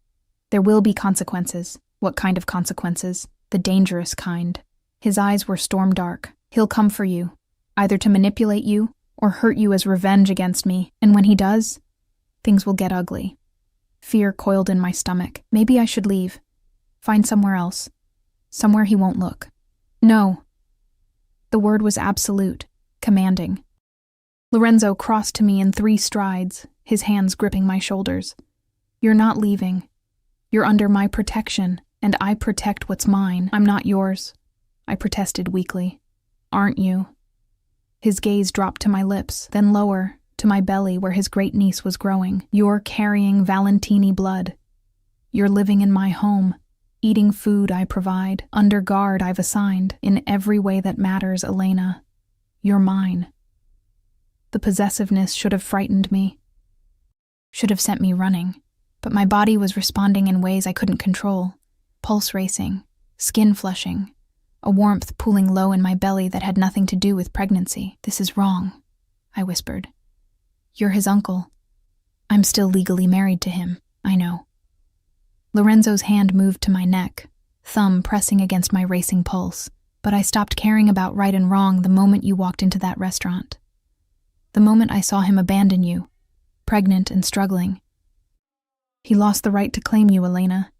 There will be consequences. What kind of consequences? The dangerous kind. His eyes were storm dark. He'll come for you, either to manipulate you or hurt you as revenge against me, and when he does, things will get ugly. Fear coiled in my stomach. Maybe I should leave. Find somewhere else. Somewhere he won't look. No. The word was absolute, commanding. Lorenzo crossed to me in 3 strides, his hands gripping my shoulders. You're not leaving. You're under my protection, and I protect what's mine. I'm not yours, I protested weakly. Aren't you? His gaze dropped to my lips, then lower, to my belly where his great niece was growing. You're carrying Valentini blood. You're living in my home, eating food I provide, under guard I've assigned, in every way that matters, Elena. You're mine. The possessiveness should have frightened me, should have sent me running, but my body was responding in ways I couldn't control. Pulse racing, skin flushing, a warmth pooling low in my belly that had nothing to do with pregnancy. "This is wrong," I whispered. "You're his uncle. I'm still legally married to him, I know." Lorenzo's hand moved to my neck, thumb pressing against my racing pulse. "But I stopped caring about right and wrong the moment you walked into that restaurant. The moment I saw him abandon you, pregnant and struggling. He lost the right to claim you, Elena,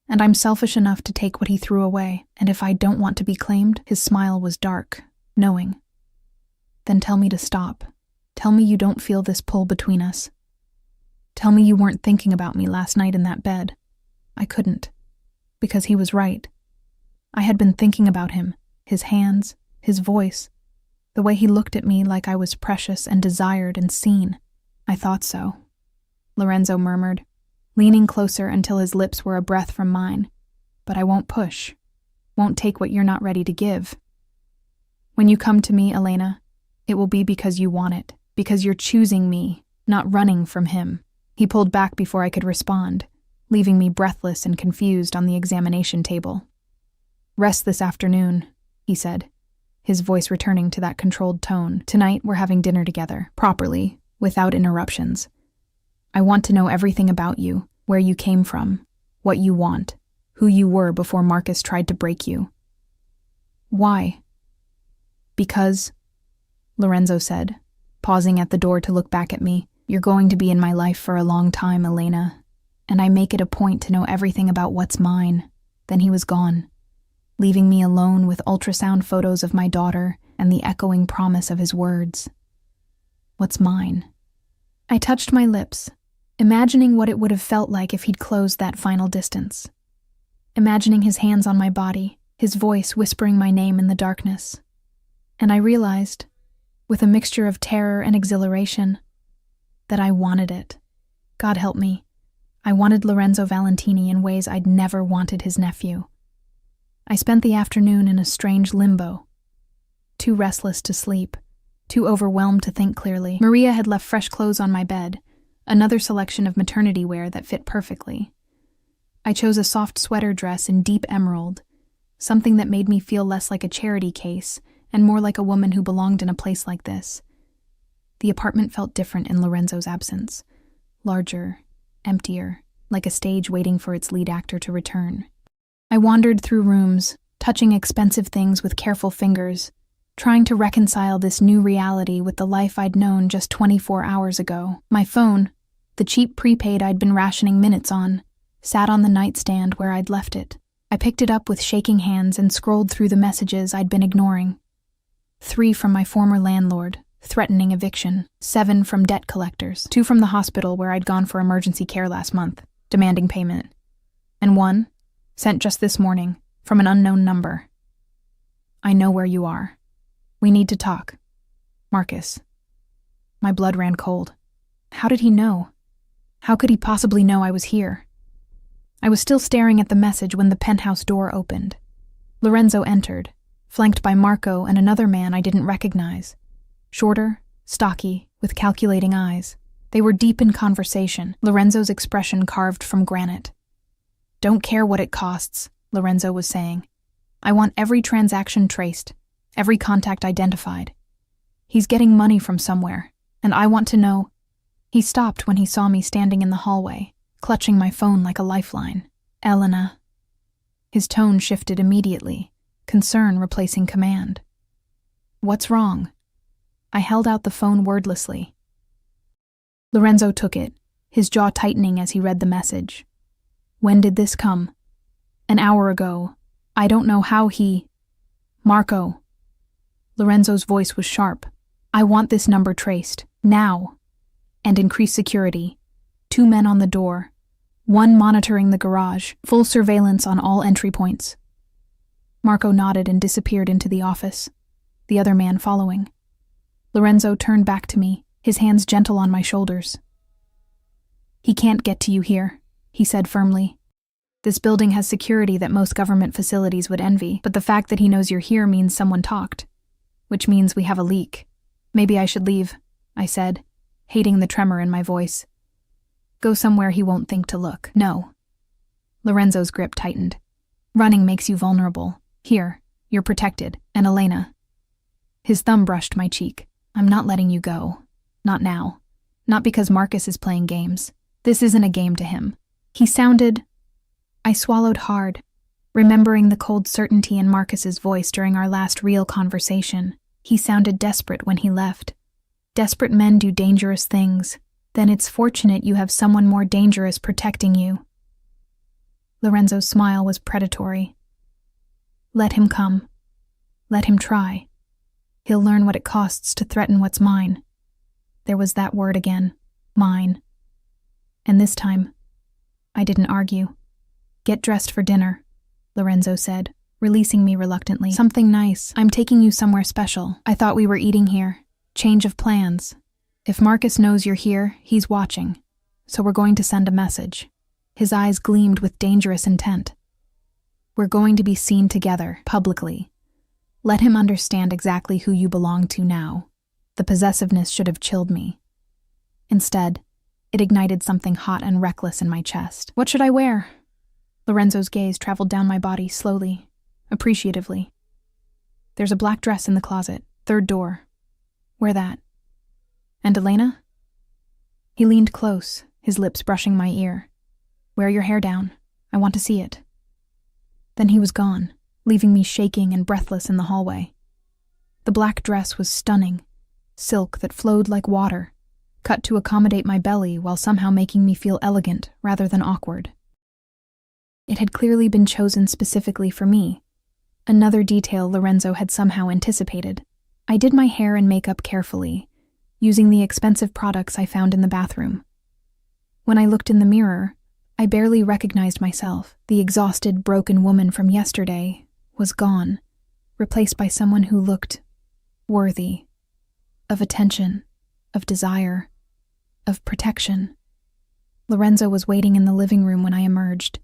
and I'm selfish enough to take what he threw away, and if I don't want to be claimed," his smile was dark, knowing. "Then tell me to stop. Tell me you don't feel this pull between us. Tell me you weren't thinking about me last night in that bed." I couldn't, because he was right. I had been thinking about him, his hands, his voice, the way he looked at me like I was precious and desired and seen. "I thought so," Lorenzo murmured, leaning closer until his lips were a breath from mine. "But I won't push, won't take what you're not ready to give. When you come to me, Elena, it will be because you want it, because you're choosing me, not running from him." He pulled back before I could respond, leaving me breathless and confused on the examination table. "Rest this afternoon," he said, his voice returning to that controlled tone. "Tonight we're having dinner together, properly, without interruptions. I want to know everything about you, where you came from, what you want, who you were before Marcus tried to break you." "Why?" "Because," Lorenzo said, pausing at the door to look back at me, "you're going to be in my life for a long time, Elena, and I make it a point to know everything about what's mine." Then he was gone, leaving me alone with ultrasound photos of my daughter and the echoing promise of his words. What's mine? I touched my lips, imagining what it would have felt like if he'd closed that final distance. Imagining his hands on my body, his voice whispering my name in the darkness. And I realized, with a mixture of terror and exhilaration, that I wanted it. God help me. I wanted Lorenzo Valentini in ways I'd never wanted his nephew. I spent the afternoon in a strange limbo, too restless to sleep, too overwhelmed to think clearly. Maria had left fresh clothes on my bed, another selection of maternity wear that fit perfectly. I chose a soft sweater dress in deep emerald, something that made me feel less like a charity case and more like a woman who belonged in a place like this. The apartment felt different in Lorenzo's absence, larger, emptier, like a stage waiting for its lead actor to return. I wandered through rooms, touching expensive things with careful fingers, trying to reconcile this new reality with the life I'd known just 24 hours ago. My phone, the cheap prepaid I'd been rationing minutes on, sat on the nightstand where I'd left it. I picked it up with shaking hands and scrolled through the messages I'd been ignoring. 3 from my former landlord, threatening eviction. 7 from debt collectors. 2 from the hospital where I'd gone for emergency care last month, demanding payment. And 1, sent just this morning, from an unknown number. "I know where you are. We need to talk. Marcus." My blood ran cold. How did he know? How could he possibly know I was here? I was still staring at the message when the penthouse door opened. Lorenzo entered, flanked by Marco and another man I didn't recognize. Shorter, stocky, with calculating eyes. They were deep in conversation, Lorenzo's expression carved from granite. "Don't care what it costs," Lorenzo was saying. "I want every transaction traced, every contact identified. He's getting money from somewhere, and I want to know." He stopped when he saw me standing in the hallway, clutching my phone like a lifeline. "Elena." His tone shifted immediately, concern replacing command. "What's wrong?" I held out the phone wordlessly. Lorenzo took it, his jaw tightening as he read the message. "When did this come?" "An hour ago. I don't know how he—" "Marco." Lorenzo's voice was sharp. "I want this number traced, now. And increased security. 2 men on the door. 1 monitoring the garage, full surveillance on all entry points." Marco nodded and disappeared into the office, the other man following. Lorenzo turned back to me, his hands gentle on my shoulders. "He can't get to you here," he said firmly. "This building has security that most government facilities would envy, but the fact that he knows you're here means someone talked, which means we have a leak. Maybe I should leave," I said, hating the tremor in my voice. "Go somewhere he won't think to look." "No." Lorenzo's grip tightened. "Running makes you vulnerable. Here, You're protected, and Elena. His thumb brushed my cheek. I'm not letting you go. Not now. Not because Marcus is playing games. This isn't a game to him. He sounded... I swallowed hard, remembering the cold certainty in Marcus's voice during our last real conversation. He sounded desperate when he left. Desperate men do dangerous things. Then it's fortunate you have someone more dangerous protecting you. Lorenzo's smile was predatory. Let him come. Let him try. He'll learn what it costs to threaten what's mine. There was that word again. Mine. And this time, I didn't argue. Get dressed for dinner, Lorenzo said, releasing me reluctantly. Something nice. I'm taking you somewhere special. I thought we were eating here. Change of plans. If Marcus knows you're here, he's watching. So we're going to send a message. His eyes gleamed with dangerous intent. We're going to be seen together, publicly. Let him understand exactly who you belong to now. The possessiveness should have chilled me. Instead, it ignited something hot and reckless in my chest. What should I wear? Lorenzo's gaze traveled down my body slowly, appreciatively. There's a black dress in the closet, third door. Wear that. And Elena? He leaned close, his lips brushing my ear. Wear your hair down. I want to see it. Then he was gone, leaving me shaking and breathless in the hallway. The black dress was stunning, silk that flowed like water, cut to accommodate my belly while somehow making me feel elegant rather than awkward. It had clearly been chosen specifically for me, another detail Lorenzo had somehow anticipated. I did my hair and makeup carefully, using the expensive products I found in the bathroom. When I looked in the mirror, I barely recognized myself. The exhausted, broken woman from yesterday was gone, replaced by someone who looked worthy of attention, of desire, of protection. Lorenzo was waiting in the living room when I emerged,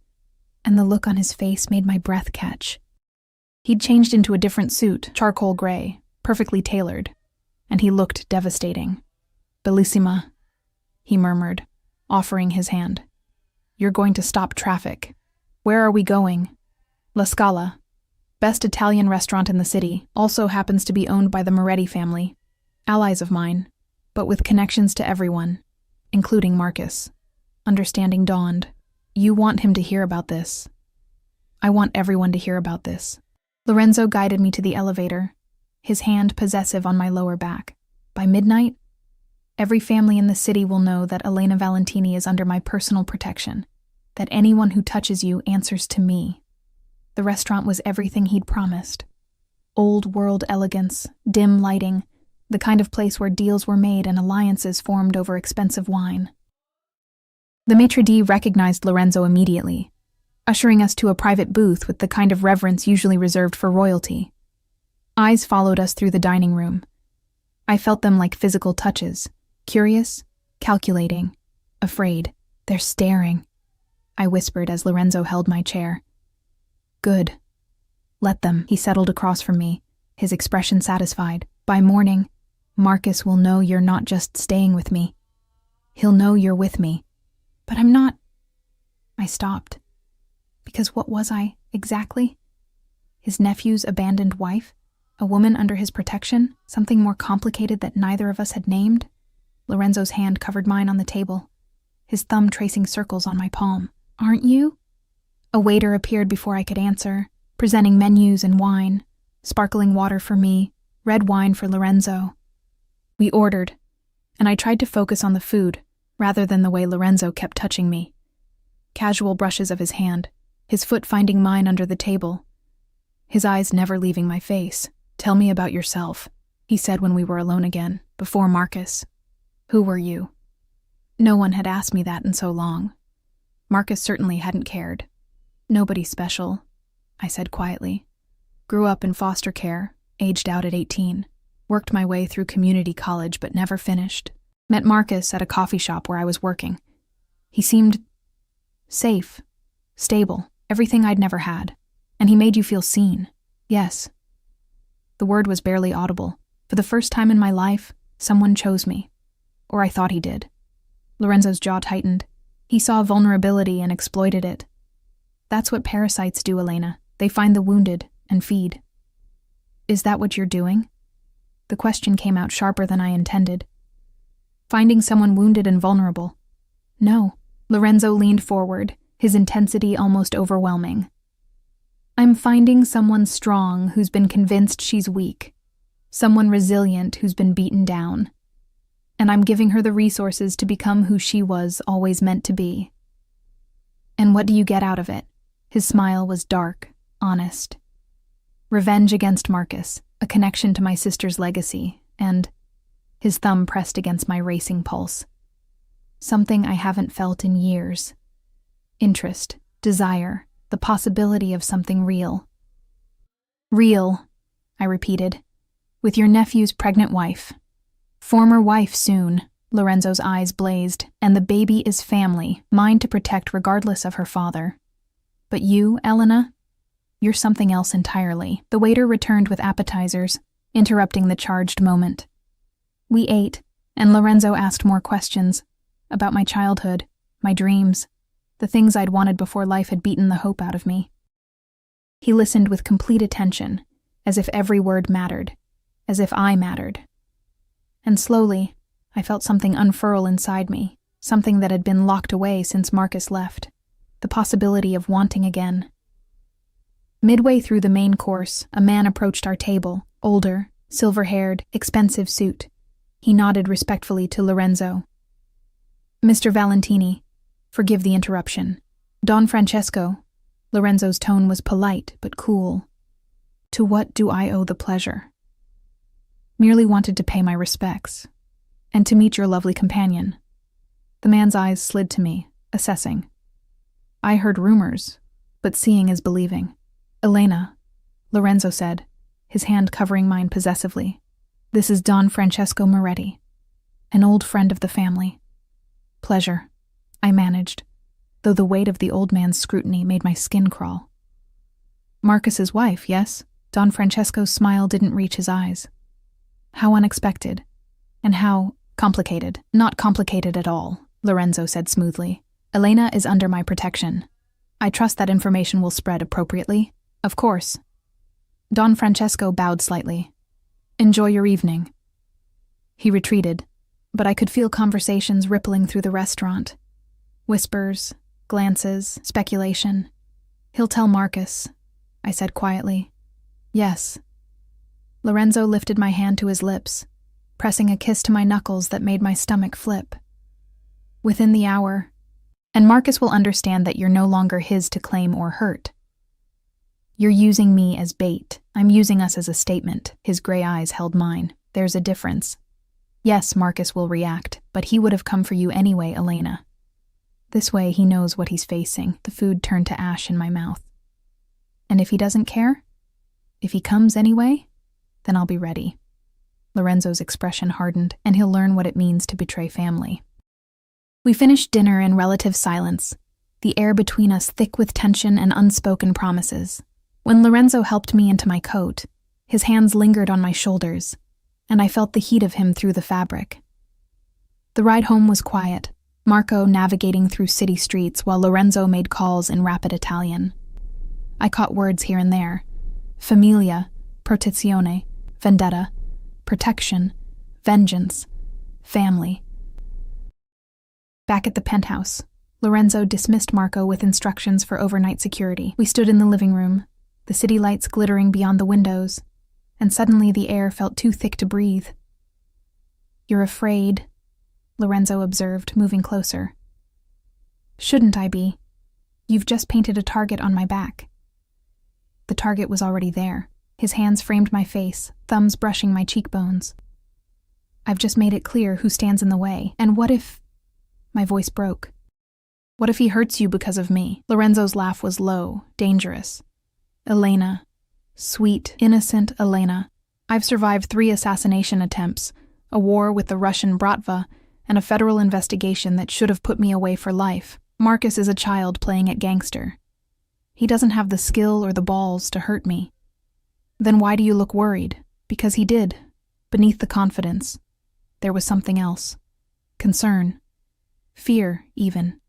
and the look on his face made my breath catch. He'd changed into a different suit, charcoal gray, perfectly tailored, and he looked devastating. Bellissima, he murmured, offering his hand. You're going to stop traffic. Where are we going? La Scala. Best Italian restaurant in the city, also happens to be owned by the Moretti family. Allies of mine, but with connections to everyone, including Marcus. Understanding dawned. You want him to hear about this. I want everyone to hear about this. Lorenzo guided me to the elevator, his hand possessive on my lower back. By midnight, every family in the city will know that Elena Valentini is under my personal protection, that anyone who touches you answers to me. The restaurant was everything he'd promised. Old-world elegance, dim lighting, the kind of place where deals were made and alliances formed over expensive wine. The maitre d' recognized Lorenzo immediately, ushering us to a private booth with the kind of reverence usually reserved for royalty. Eyes followed us through the dining room. I felt them like physical touches, curious, calculating, afraid. They're staring, I whispered as Lorenzo held my chair. Good. Let them, he settled across from me, his expression satisfied. By morning, Marcus will know you're not just staying with me. He'll know you're with me. But I'm not... I stopped. Because what was I, exactly? His nephew's abandoned wife? A woman under his protection? Something more complicated that neither of us had named? Lorenzo's hand covered mine on the table, his thumb tracing circles on my palm. Aren't you? A waiter appeared before I could answer, presenting menus and wine, sparkling water for me, red wine for Lorenzo. We ordered, and I tried to focus on the food, rather than the way Lorenzo kept touching me. Casual brushes of his hand, his foot finding mine under the table, his eyes never leaving my face. Tell me about yourself, he said when we were alone again, before Marcus. Who were you? No one had asked me that in so long. Marcus certainly hadn't cared. Nobody special, I said quietly. Grew up in foster care, aged out at 18. Worked my way through community college but never finished. Met Marcus at a coffee shop where I was working. He seemed safe, stable, everything I'd never had. And he made you feel seen. Yes. The word was barely audible. For the first time in my life, someone chose me. Or I thought he did. Lorenzo's jaw tightened. He saw vulnerability and exploited it. That's what parasites do, Elena. They find the wounded and feed. Is that what you're doing? The question came out sharper than I intended. Finding someone wounded and vulnerable. No. Lorenzo leaned forward, his intensity almost overwhelming. I'm finding someone strong who's been convinced she's weak. Someone resilient who's been beaten down. And I'm giving her the resources to become who she was always meant to be. And what do you get out of it? His smile was dark, honest. Revenge against Marcus, a connection to my sister's legacy, and his thumb pressed against my racing pulse. Something I haven't felt in years. Interest, desire, the possibility of something real. Real, I repeated, with your nephew's pregnant wife. Former wife soon, Lorenzo's eyes blazed, and the baby is family, mine to protect regardless of her father. But you, Elena? You're something else entirely. The waiter returned with appetizers, interrupting the charged moment. We ate, and Lorenzo asked more questions about my childhood, my dreams, the things I'd wanted before life had beaten the hope out of me. He listened with complete attention, as if every word mattered, as if I mattered. And slowly, I felt something unfurl inside me, something that had been locked away since Marcus left, the possibility of wanting again. Midway through the main course, a man approached our table, older, silver-haired, expensive suit. He nodded respectfully to Lorenzo. Mr. Valentini, forgive the interruption. Don Francesco. Lorenzo's tone was polite but cool. To what do I owe the pleasure? Merely wanted to pay my respects, and to meet your lovely companion. The man's eyes slid to me, assessing. I heard rumors, but seeing is believing. Elena, Lorenzo said, his hand covering mine possessively. This is Don Francesco Moretti, an old friend of the family. Pleasure, I managed, though the weight of the old man's scrutiny made my skin crawl. Marcus's wife, yes? Don Francesco's smile didn't reach his eyes. How unexpected, and how complicated. Not complicated at all, Lorenzo said smoothly. Elena is under my protection. I trust that information will spread appropriately. Of course. Don Francesco bowed slightly. Enjoy your evening. He retreated, but I could feel conversations rippling through the restaurant. Whispers, glances, speculation. He'll tell Marcus, I said quietly. Yes. Lorenzo lifted my hand to his lips, pressing a kiss to my knuckles that made my stomach flip. Within the hour, and Marcus will understand that you're no longer his to claim or hurt. You're using me as bait. I'm using us as a statement. His gray eyes held mine. There's a difference. Yes, Marcus will react, but he would have come for you anyway, Elena. This way he knows what he's facing. The food turned to ash in my mouth. And if he doesn't care? If he comes anyway? Then I'll be ready. Lorenzo's expression hardened, and he'll learn what it means to betray family. We finished dinner in relative silence, the air between us thick with tension and unspoken promises. When Lorenzo helped me into my coat, his hands lingered on my shoulders, and I felt the heat of him through the fabric. The ride home was quiet, Marco navigating through city streets while Lorenzo made calls in rapid Italian. I caught words here and there. Familia, protezione, vendetta, protection, vengeance, family. Back at the penthouse, Lorenzo dismissed Marco with instructions for overnight security. We stood in the living room, the city lights glittering beyond the windows, and suddenly the air felt too thick to breathe. You're afraid, Lorenzo observed, moving closer. Shouldn't I be? You've just painted a target on my back. The target was already there. His hands framed my face, thumbs brushing my cheekbones. I've just made it clear who stands in the way. And what if... My voice broke. What if he hurts you because of me? Lorenzo's laugh was low, dangerous. Elena. Sweet, innocent Elena. I've survived 3 assassination attempts, a war with the Russian Bratva, and a federal investigation that should have put me away for life. Marcus is a child playing at gangster. He doesn't have the skill or the balls to hurt me. Then why do you look worried? Because he did. Beneath the confidence, there was something else. Concern. Fear, even,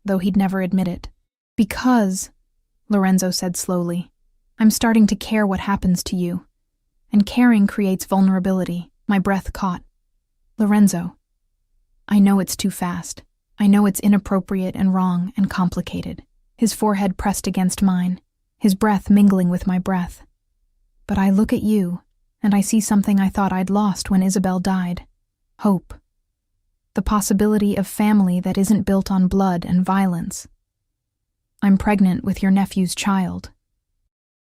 though he'd never admit it. Because, Lorenzo said slowly, I'm starting to care what happens to you. and caring creates vulnerability. My breath caught. Lorenzo. I know it's too fast. I know it's inappropriate and wrong and complicated. His forehead pressed against mine, his breath mingling with my breath. But I look at you, and I see something I thought I'd lost when Isabel died. Hope. The possibility of family that isn't built on blood and violence. I'm pregnant with your nephew's child.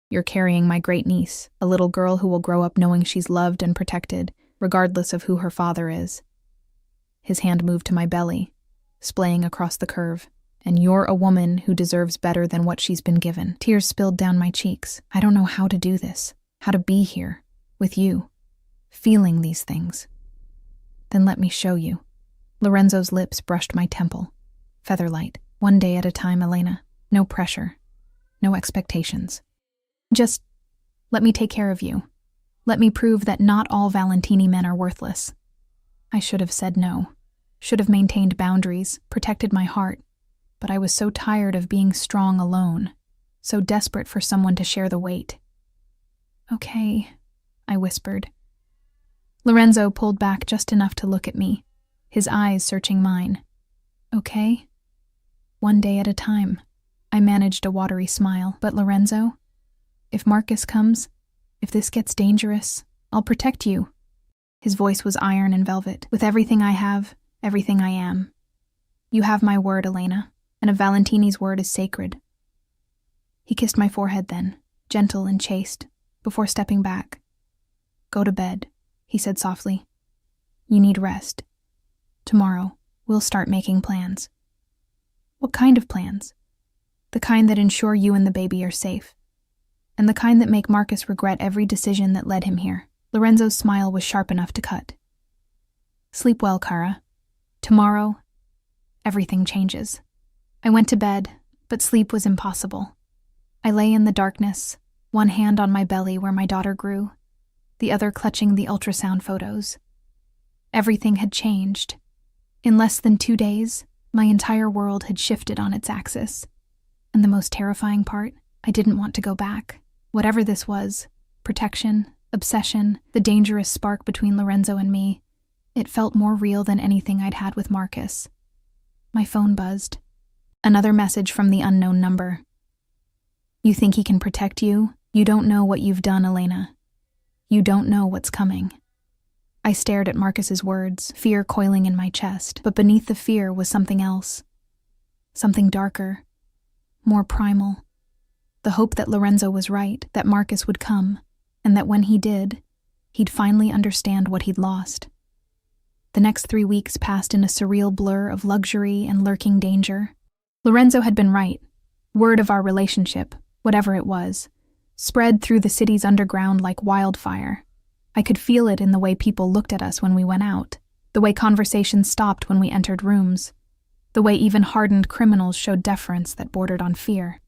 You're carrying my great-niece, a little girl who will grow up knowing she's loved and protected, regardless of who her father is. His hand moved to my belly, splaying across the curve. And you're a woman who deserves better than what she's been given. Tears spilled down my cheeks. I don't know how to do this, how to be here, with you, feeling these things. Then let me show you. Lorenzo's lips brushed my temple. Featherlight. One day at a time, Elena. No pressure. No expectations. Just let me take care of you. Let me prove that not all Valentini men are worthless. I should have said no. Should have maintained boundaries, protected my heart. But I was so tired of being strong alone, so desperate for someone to share the weight. Okay, I whispered. Lorenzo pulled back just enough to look at me, his eyes searching mine. Okay? One day at a time. I managed a watery smile. But Lorenzo, if Marcus comes, if this gets dangerous, I'll protect you. His voice was iron and velvet. With everything I have, everything I am. You have my word, Elena, and a Valentini's word is sacred. He kissed my forehead then, gentle and chaste, before stepping back. Go to bed, he said softly. You need rest. Tomorrow, we'll start making plans. What kind of plans? The kind that ensure you and the baby are safe, and the kind that make Marcus regret every decision that led him here. Lorenzo's smile was sharp enough to cut. Sleep well, Cara. Tomorrow, everything changes. I went to bed, but sleep was impossible. I lay in the darkness, one hand on my belly where my daughter grew, the other clutching the ultrasound photos. Everything had changed. In less than 2 days, my entire world had shifted on its axis. And the most terrifying part, I didn't want to go back. Whatever this was, protection, obsession, the dangerous spark between Lorenzo and me, it felt more real than anything I'd had with Marcus. My phone buzzed. Another message from the unknown number. You think he can protect you? You don't know what you've done, Elena. You don't know what's coming. I stared at Marcus's words, fear coiling in my chest, but beneath the fear was something else. Something darker, more primal. The hope that Lorenzo was right, that Marcus would come, and that when he did, he'd finally understand what he'd lost. The next 3 weeks passed in a surreal blur of luxury and lurking danger. Lorenzo had been right. Word of our relationship, whatever it was, spread through the city's underground like wildfire. I could feel it in the way people looked at us when we went out, the way conversations stopped when we entered rooms, the way even hardened criminals showed deference that bordered on fear.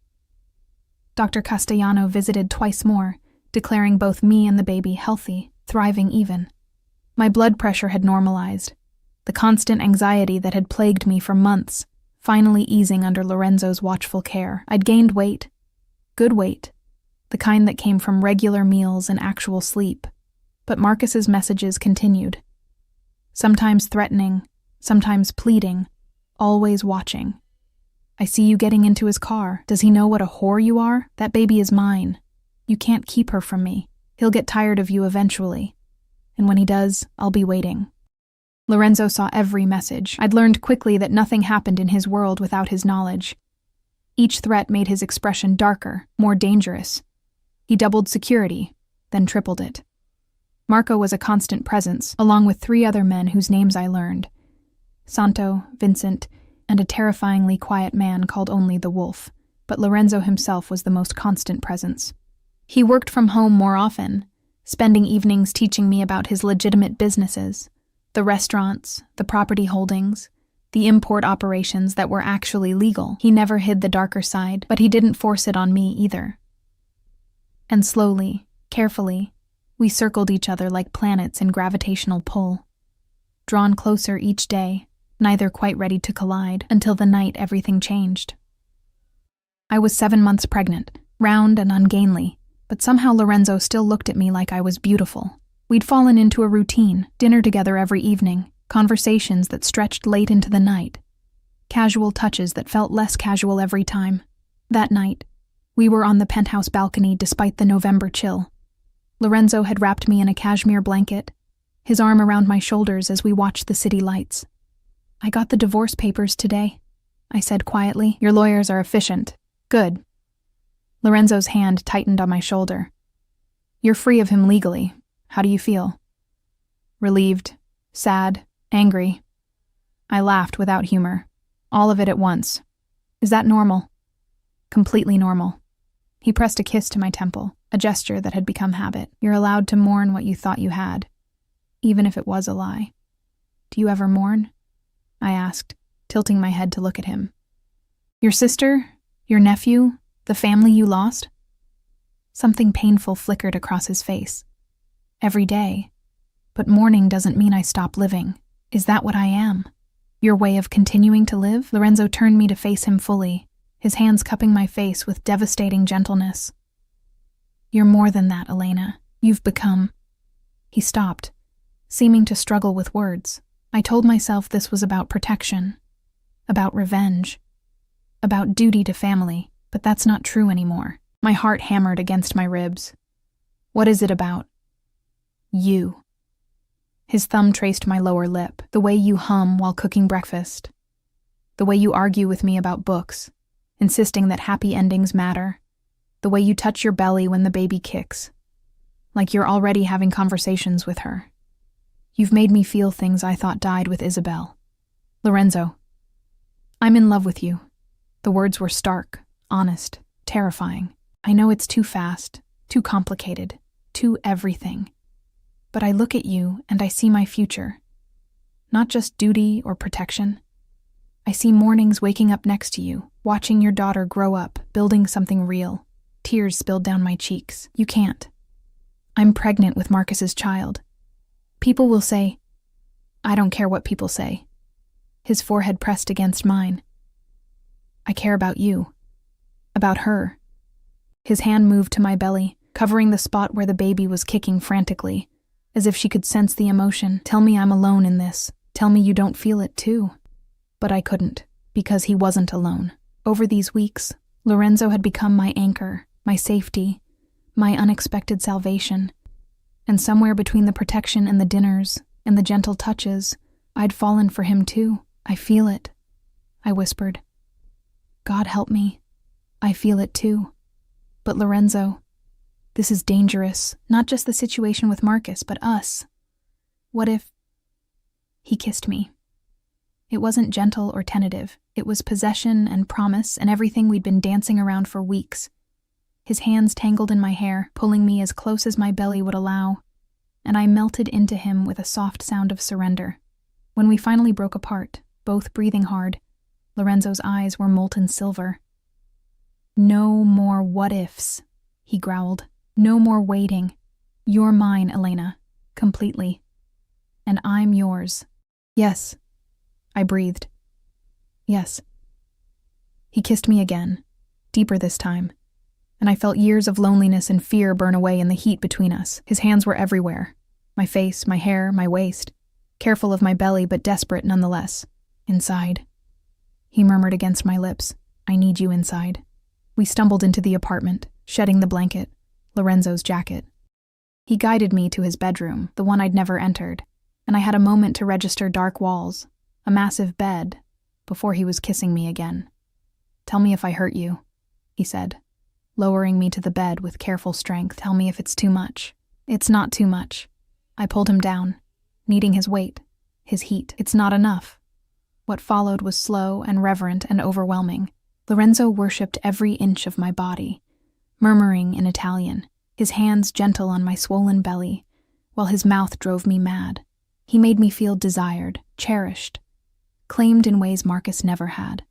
Dr. Castellano visited twice more, declaring both me and the baby healthy, thriving even. My blood pressure had normalized, the constant anxiety that had plagued me for months, finally easing under Lorenzo's watchful care. I'd gained weight, good weight, the kind that came from regular meals and actual sleep. But Marcus's messages continued. Sometimes threatening, sometimes pleading, always watching. I see you getting into his car. Does he know what a whore you are? That baby is mine. You can't keep her from me. He'll get tired of you eventually. And when he does, I'll be waiting. Lorenzo saw every message. I'd learned quickly that nothing happened in his world without his knowledge. Each threat made his expression darker, more dangerous. He doubled security, then tripled it. Marco was a constant presence, along with 3 other men whose names I learned. Santo, Vincent, and a terrifyingly quiet man called only the Wolf, but Lorenzo himself was the most constant presence. He worked from home more often, spending evenings teaching me about his legitimate businesses, the restaurants, the property holdings, the import operations that were actually legal. He never hid the darker side, but he didn't force it on me either. And slowly, carefully, we circled each other like planets in gravitational pull, drawn closer each day, neither quite ready to collide, until the night everything changed. I was 7 months pregnant, round and ungainly, But somehow Lorenzo still looked at me like I was beautiful. We'd fallen into a routine, dinner together every evening, conversations that stretched late into the night, casual touches that felt less casual every time. That night, we were on the penthouse balcony despite the November chill. Lorenzo had wrapped me in a cashmere blanket, his arm around my shoulders as we watched the city lights. "I got the divorce papers today," I said quietly. "Your lawyers are efficient. Good." Lorenzo's hand tightened on my shoulder. "You're free of him legally. How do you feel?" "Relieved, sad, angry." I laughed without humor. "All of it at once. Is that normal?" "Completely normal." He pressed a kiss to my temple, a gesture that had become habit. "You're allowed to mourn what you thought you had, even if it was a lie." "Do you ever mourn?" I asked, tilting my head to look at him. "Your sister? Your nephew? The family you lost?" Something painful flickered across his face. "Every day. But mourning doesn't mean I stop living. Is that what I am? Your way of continuing to live?" Lorenzo turned me to face him fully, his hands cupping my face with devastating gentleness. "You're more than that, Elena. You've become—" He stopped, seeming to struggle with words. I told myself this was about protection, about revenge, about duty to family, but that's not true anymore. My heart hammered against my ribs. "What is it about?" "You." His thumb traced my lower lip. "The way you hum while cooking breakfast. The way you argue with me about books, insisting that happy endings matter. The way you touch your belly when the baby kicks, like you're already having conversations with her. You've made me feel things I thought died with Isabel. Lorenzo, I'm in love with you." The words were stark, honest, terrifying. I know it's too fast, too complicated, too everything. But I look at you and I see my future. Not just duty or protection. I see mornings waking up next to you, watching your daughter grow up, building something real. Tears spilled down my cheeks. "You can't. I'm pregnant with Marcus's child. People will say—" "I don't care what people say." His forehead pressed against mine. "I care about you. About her." His hand moved to my belly, covering the spot where the baby was kicking frantically, as if she could sense the emotion. "Tell me I'm alone in this. Tell me you don't feel it too." But I couldn't, because he wasn't alone. Over these weeks, Lorenzo had become my anchor, my safety, my unexpected salvation. And somewhere between the protection and the dinners and the gentle touches, I'd fallen for him too. "I feel it," I whispered. "God help me. I feel it too. But Lorenzo, this is dangerous, not just the situation with Marcus, but us. What if—" He kissed me. It wasn't gentle or tentative. It was possession and promise and everything we'd been dancing around for weeks. His hands tangled in my hair, pulling me as close as my belly would allow, and I melted into him with a soft sound of surrender. When we finally broke apart, both breathing hard, Lorenzo's eyes were molten silver. "No more what-ifs," he growled. "No more waiting. You're mine, Elena, completely. And I'm yours." "Yes," I breathed. "Yes." He kissed me again, deeper this time, and I felt years of loneliness and fear burn away in the heat between us. His hands were everywhere. My face, my hair, my waist. Careful of my belly, but desperate nonetheless. "Inside," he murmured against my lips. "I need you inside." We stumbled into the apartment, shedding the blanket, Lorenzo's jacket. He guided me to his bedroom, the one I'd never entered, and I had a moment to register dark walls, a massive bed, before he was kissing me again. "Tell me if I hurt you," he said, lowering me to the bed with careful strength. "Tell me if it's too much." "It's not too much." I pulled him down, needing his weight, his heat. "It's not enough." What followed was slow and reverent and overwhelming. Lorenzo worshipped every inch of my body, murmuring in Italian, his hands gentle on my swollen belly, while his mouth drove me mad. He made me feel desired, cherished, claimed in ways Marcus never had.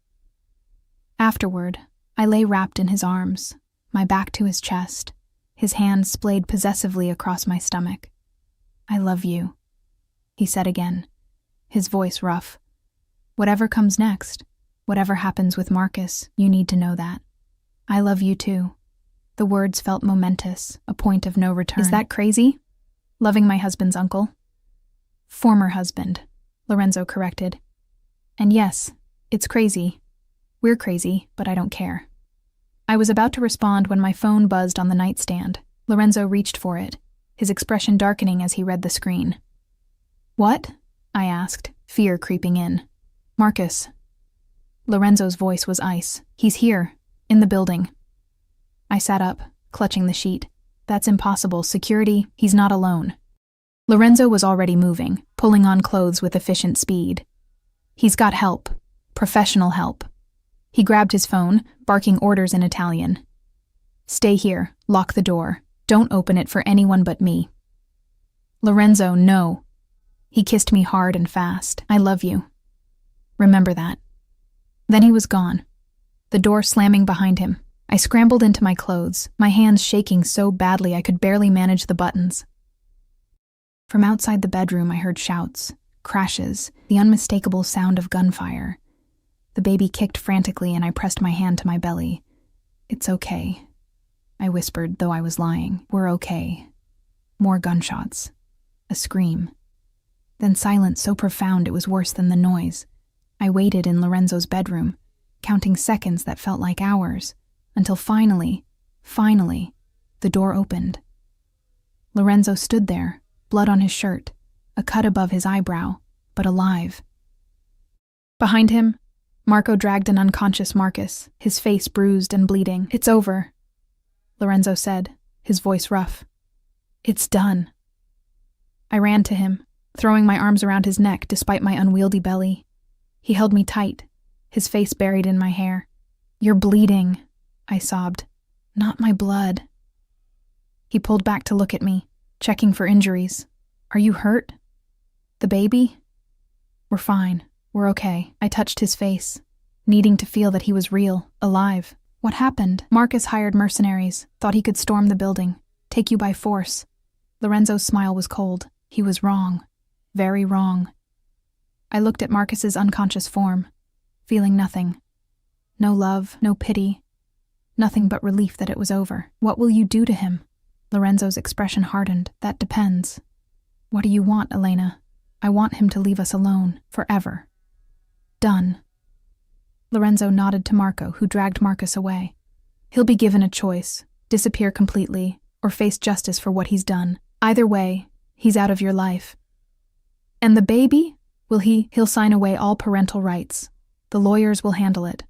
Afterward, I lay wrapped in his arms, my back to his chest, his hand splayed possessively across my stomach. "I love you," he said again, his voice rough. "Whatever comes next, whatever happens with Marcus, you need to know that. I love you too. The words felt momentous, a point of no return. Is that crazy? Loving my husband's uncle? Former husband, Lorenzo corrected. And yes, it's crazy. We're crazy, but I don't care. I was about to respond when my phone buzzed on the nightstand. Lorenzo reached for it, his expression darkening as he read the screen. What? I asked, fear creeping in. Marcus. Lorenzo's voice was ice. He's here, in the building. I sat up, clutching the sheet. That's impossible. Security, he's not alone. Lorenzo was already moving, pulling on clothes with efficient speed. He's got help. Professional help. He grabbed his phone, barking orders in Italian. Stay here. Lock the door. Don't open it for anyone but me. Lorenzo, no. He kissed me hard and fast. I love you. Remember that. Then he was gone, the door slamming behind him. I scrambled into my clothes, my hands shaking so badly I could barely manage the buttons. From outside the bedroom I heard shouts, crashes, the unmistakable sound of gunfire. The baby kicked frantically and I pressed my hand to my belly. It's okay, I whispered, though I was lying. We're okay. More gunshots. A scream. Then silence so profound it was worse than the noise. I waited in Lorenzo's bedroom, counting seconds that felt like hours, until finally, the door opened. Lorenzo stood there, blood on his shirt, a cut above his eyebrow, but alive. Behind him, Marco dragged an unconscious Marcus, his face bruised and bleeding. It's over, Lorenzo said, his voice rough. It's done. I ran to him, throwing my arms around his neck despite my unwieldy belly. He held me tight, his face buried in my hair. You're bleeding, I sobbed. Not my blood. He pulled back to look at me, checking for injuries. Are you hurt? The baby? We're fine. We're okay. I touched his face, needing to feel that he was real, alive. What happened? Marcus hired mercenaries, thought he could storm the building, take you by force. Lorenzo's smile was cold. He was wrong. Very wrong. I looked at Marcus's unconscious form, feeling nothing. No love, no pity. Nothing but relief that it was over. What will you do to him? Lorenzo's expression hardened. That depends. What do you want, Elena? I want him to leave us alone, forever. Done. Lorenzo nodded to Marco, who dragged Marcus away. He'll be given a choice, disappear completely, or face justice for what he's done. Either way, he's out of your life. And the baby? He'll sign away all parental rights. The lawyers will handle it.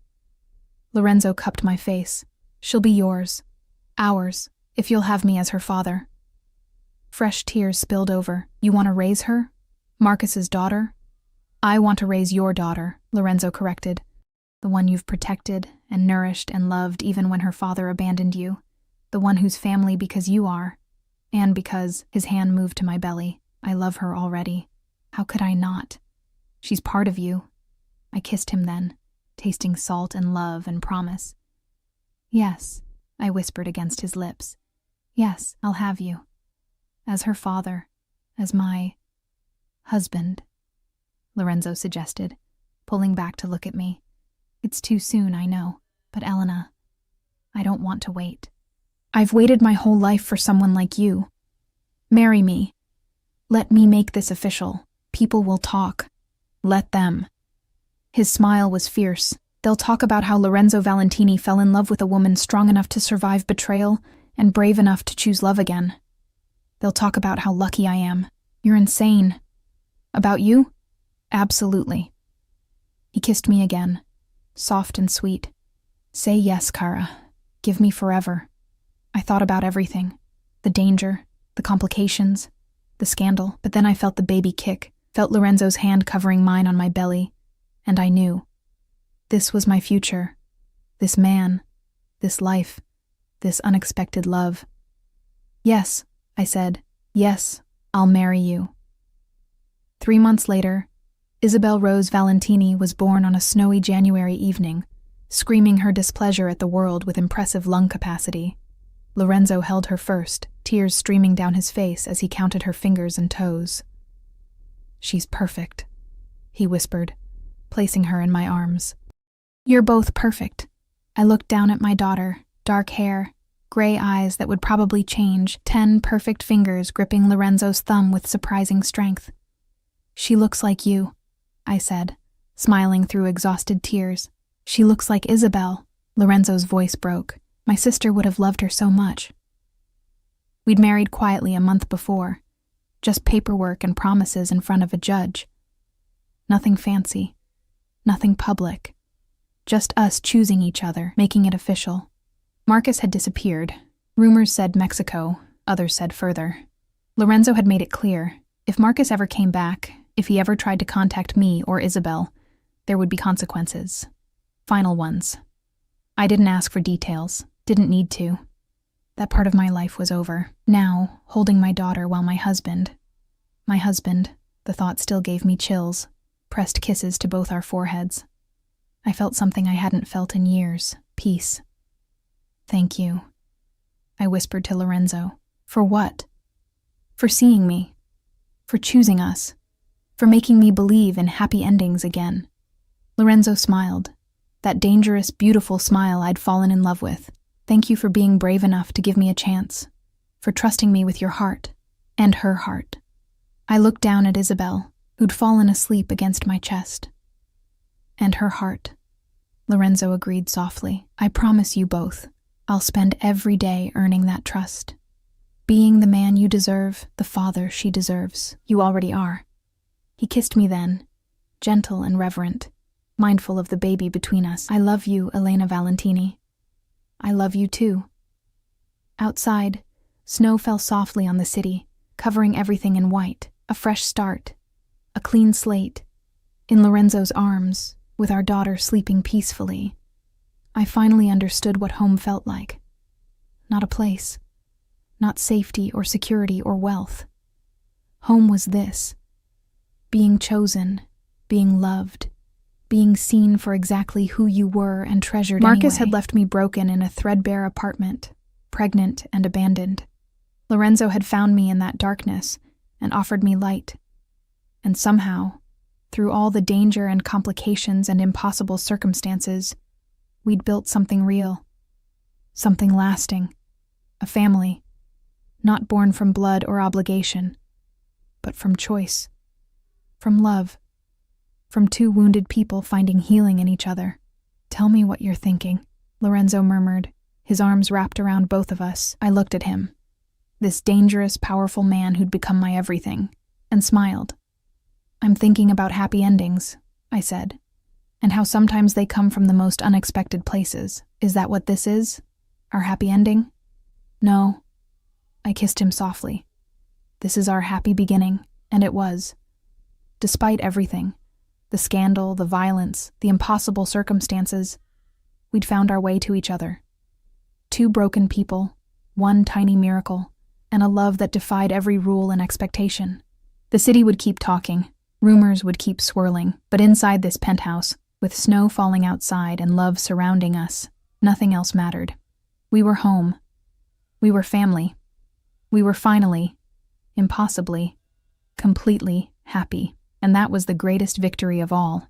Lorenzo cupped my face. She'll be yours. Ours, if you'll have me as her father. Fresh tears spilled over. You want to raise her? Marcus's daughter? I want to raise your daughter, Lorenzo corrected. The one you've protected and nourished and loved even when her father abandoned you. The one whose family because you are. And because, his hand moved to my belly, I love her already. How could I not? She's part of you. I kissed him then, tasting salt and love and promise. Yes, I whispered against his lips. Yes, I'll have you. As her father, as my husband, Lorenzo suggested, pulling back to look at me. It's too soon, I know, but Elena, I don't want to wait. I've waited my whole life for someone like you. Marry me. Let me make this official. People will talk. Let them. His smile was fierce. They'll talk about how Lorenzo Valentini fell in love with a woman strong enough to survive betrayal and brave enough to choose love again. They'll talk about how lucky I am. You're insane. About you? Absolutely. He kissed me again, soft and sweet. Say yes, Kara. Give me forever. I thought about everything. The danger, the complications, the scandal. But then I felt the baby kick, felt Lorenzo's hand covering mine on my belly, and I knew. This was my future. This man. This life. This unexpected love. Yes, I said. Yes, I'll marry you. 3 months later, Isabel Rose Valentini was born on a snowy January evening, screaming her displeasure at the world with impressive lung capacity. Lorenzo held her first, tears streaming down his face as he counted her fingers and toes. She's perfect, he whispered, placing her in my arms. You're both perfect. I looked down at my daughter, dark hair, gray eyes that would probably change, 10 perfect fingers gripping Lorenzo's thumb with surprising strength. "She looks like you," I said, smiling through exhausted tears. "She looks like Isabel." Lorenzo's voice broke. My sister would have loved her so much. We'd married quietly a month before, just paperwork and promises in front of a judge. Nothing fancy, nothing public, just us choosing each other, making it official. Marcus had disappeared. Rumors said Mexico, others said further. Lorenzo had made it clear, if Marcus ever came back, if he ever tried to contact me or Isabel, there would be consequences. Final ones. I didn't ask for details, didn't need to. That part of my life was over. Now, holding my daughter while my husband, the thought still gave me chills, pressed kisses to both our foreheads. I felt something I hadn't felt in years, peace. "Thank you," I whispered to Lorenzo. "For what?" "For seeing me. For choosing us. For making me believe in happy endings again." Lorenzo smiled, that dangerous, beautiful smile I'd fallen in love with. "Thank you for being brave enough to give me a chance, for trusting me with your heart, and her heart." I looked down at Isabel, who'd fallen asleep against my chest. "And her heart," Lorenzo agreed softly. "I promise you both, I'll spend every day earning that trust. Being the man you deserve, the father she deserves. You already are." He kissed me then, gentle and reverent, mindful of the baby between us. "I love you, Elena Valentini." "I love you too." Outside, snow fell softly on the city, covering everything in white. A fresh start, a clean slate. In Lorenzo's arms, with our daughter sleeping peacefully, I finally understood what home felt like. Not a place, not safety or security or wealth. Home was this: being chosen, being loved, being seen for exactly who you were and treasured Marcus had left me broken in a threadbare apartment, pregnant and abandoned. Lorenzo had found me in that darkness and offered me light. And somehow, through all the danger and complications and impossible circumstances, we'd built something real, something lasting, a family, not born from blood or obligation, but from choice, from love, from two wounded people finding healing in each other. "Tell me what you're thinking," Lorenzo murmured, his arms wrapped around both of us. I looked at him, this dangerous, powerful man who'd become my everything, and smiled. "I'm thinking about happy endings," I said, "and how sometimes they come from the most unexpected places. Is that what this is? Our happy ending?" "No." I kissed him softly. "This is our happy beginning," and it was. Despite everything, the scandal, the violence, the impossible circumstances, we'd found our way to each other. Two broken people, one tiny miracle, and a love that defied every rule and expectation. The city would keep talking, rumors would keep swirling, but inside this penthouse, with snow falling outside and love surrounding us, nothing else mattered. We were home. We were family. We were finally, impossibly, completely happy. And that was the greatest victory of all.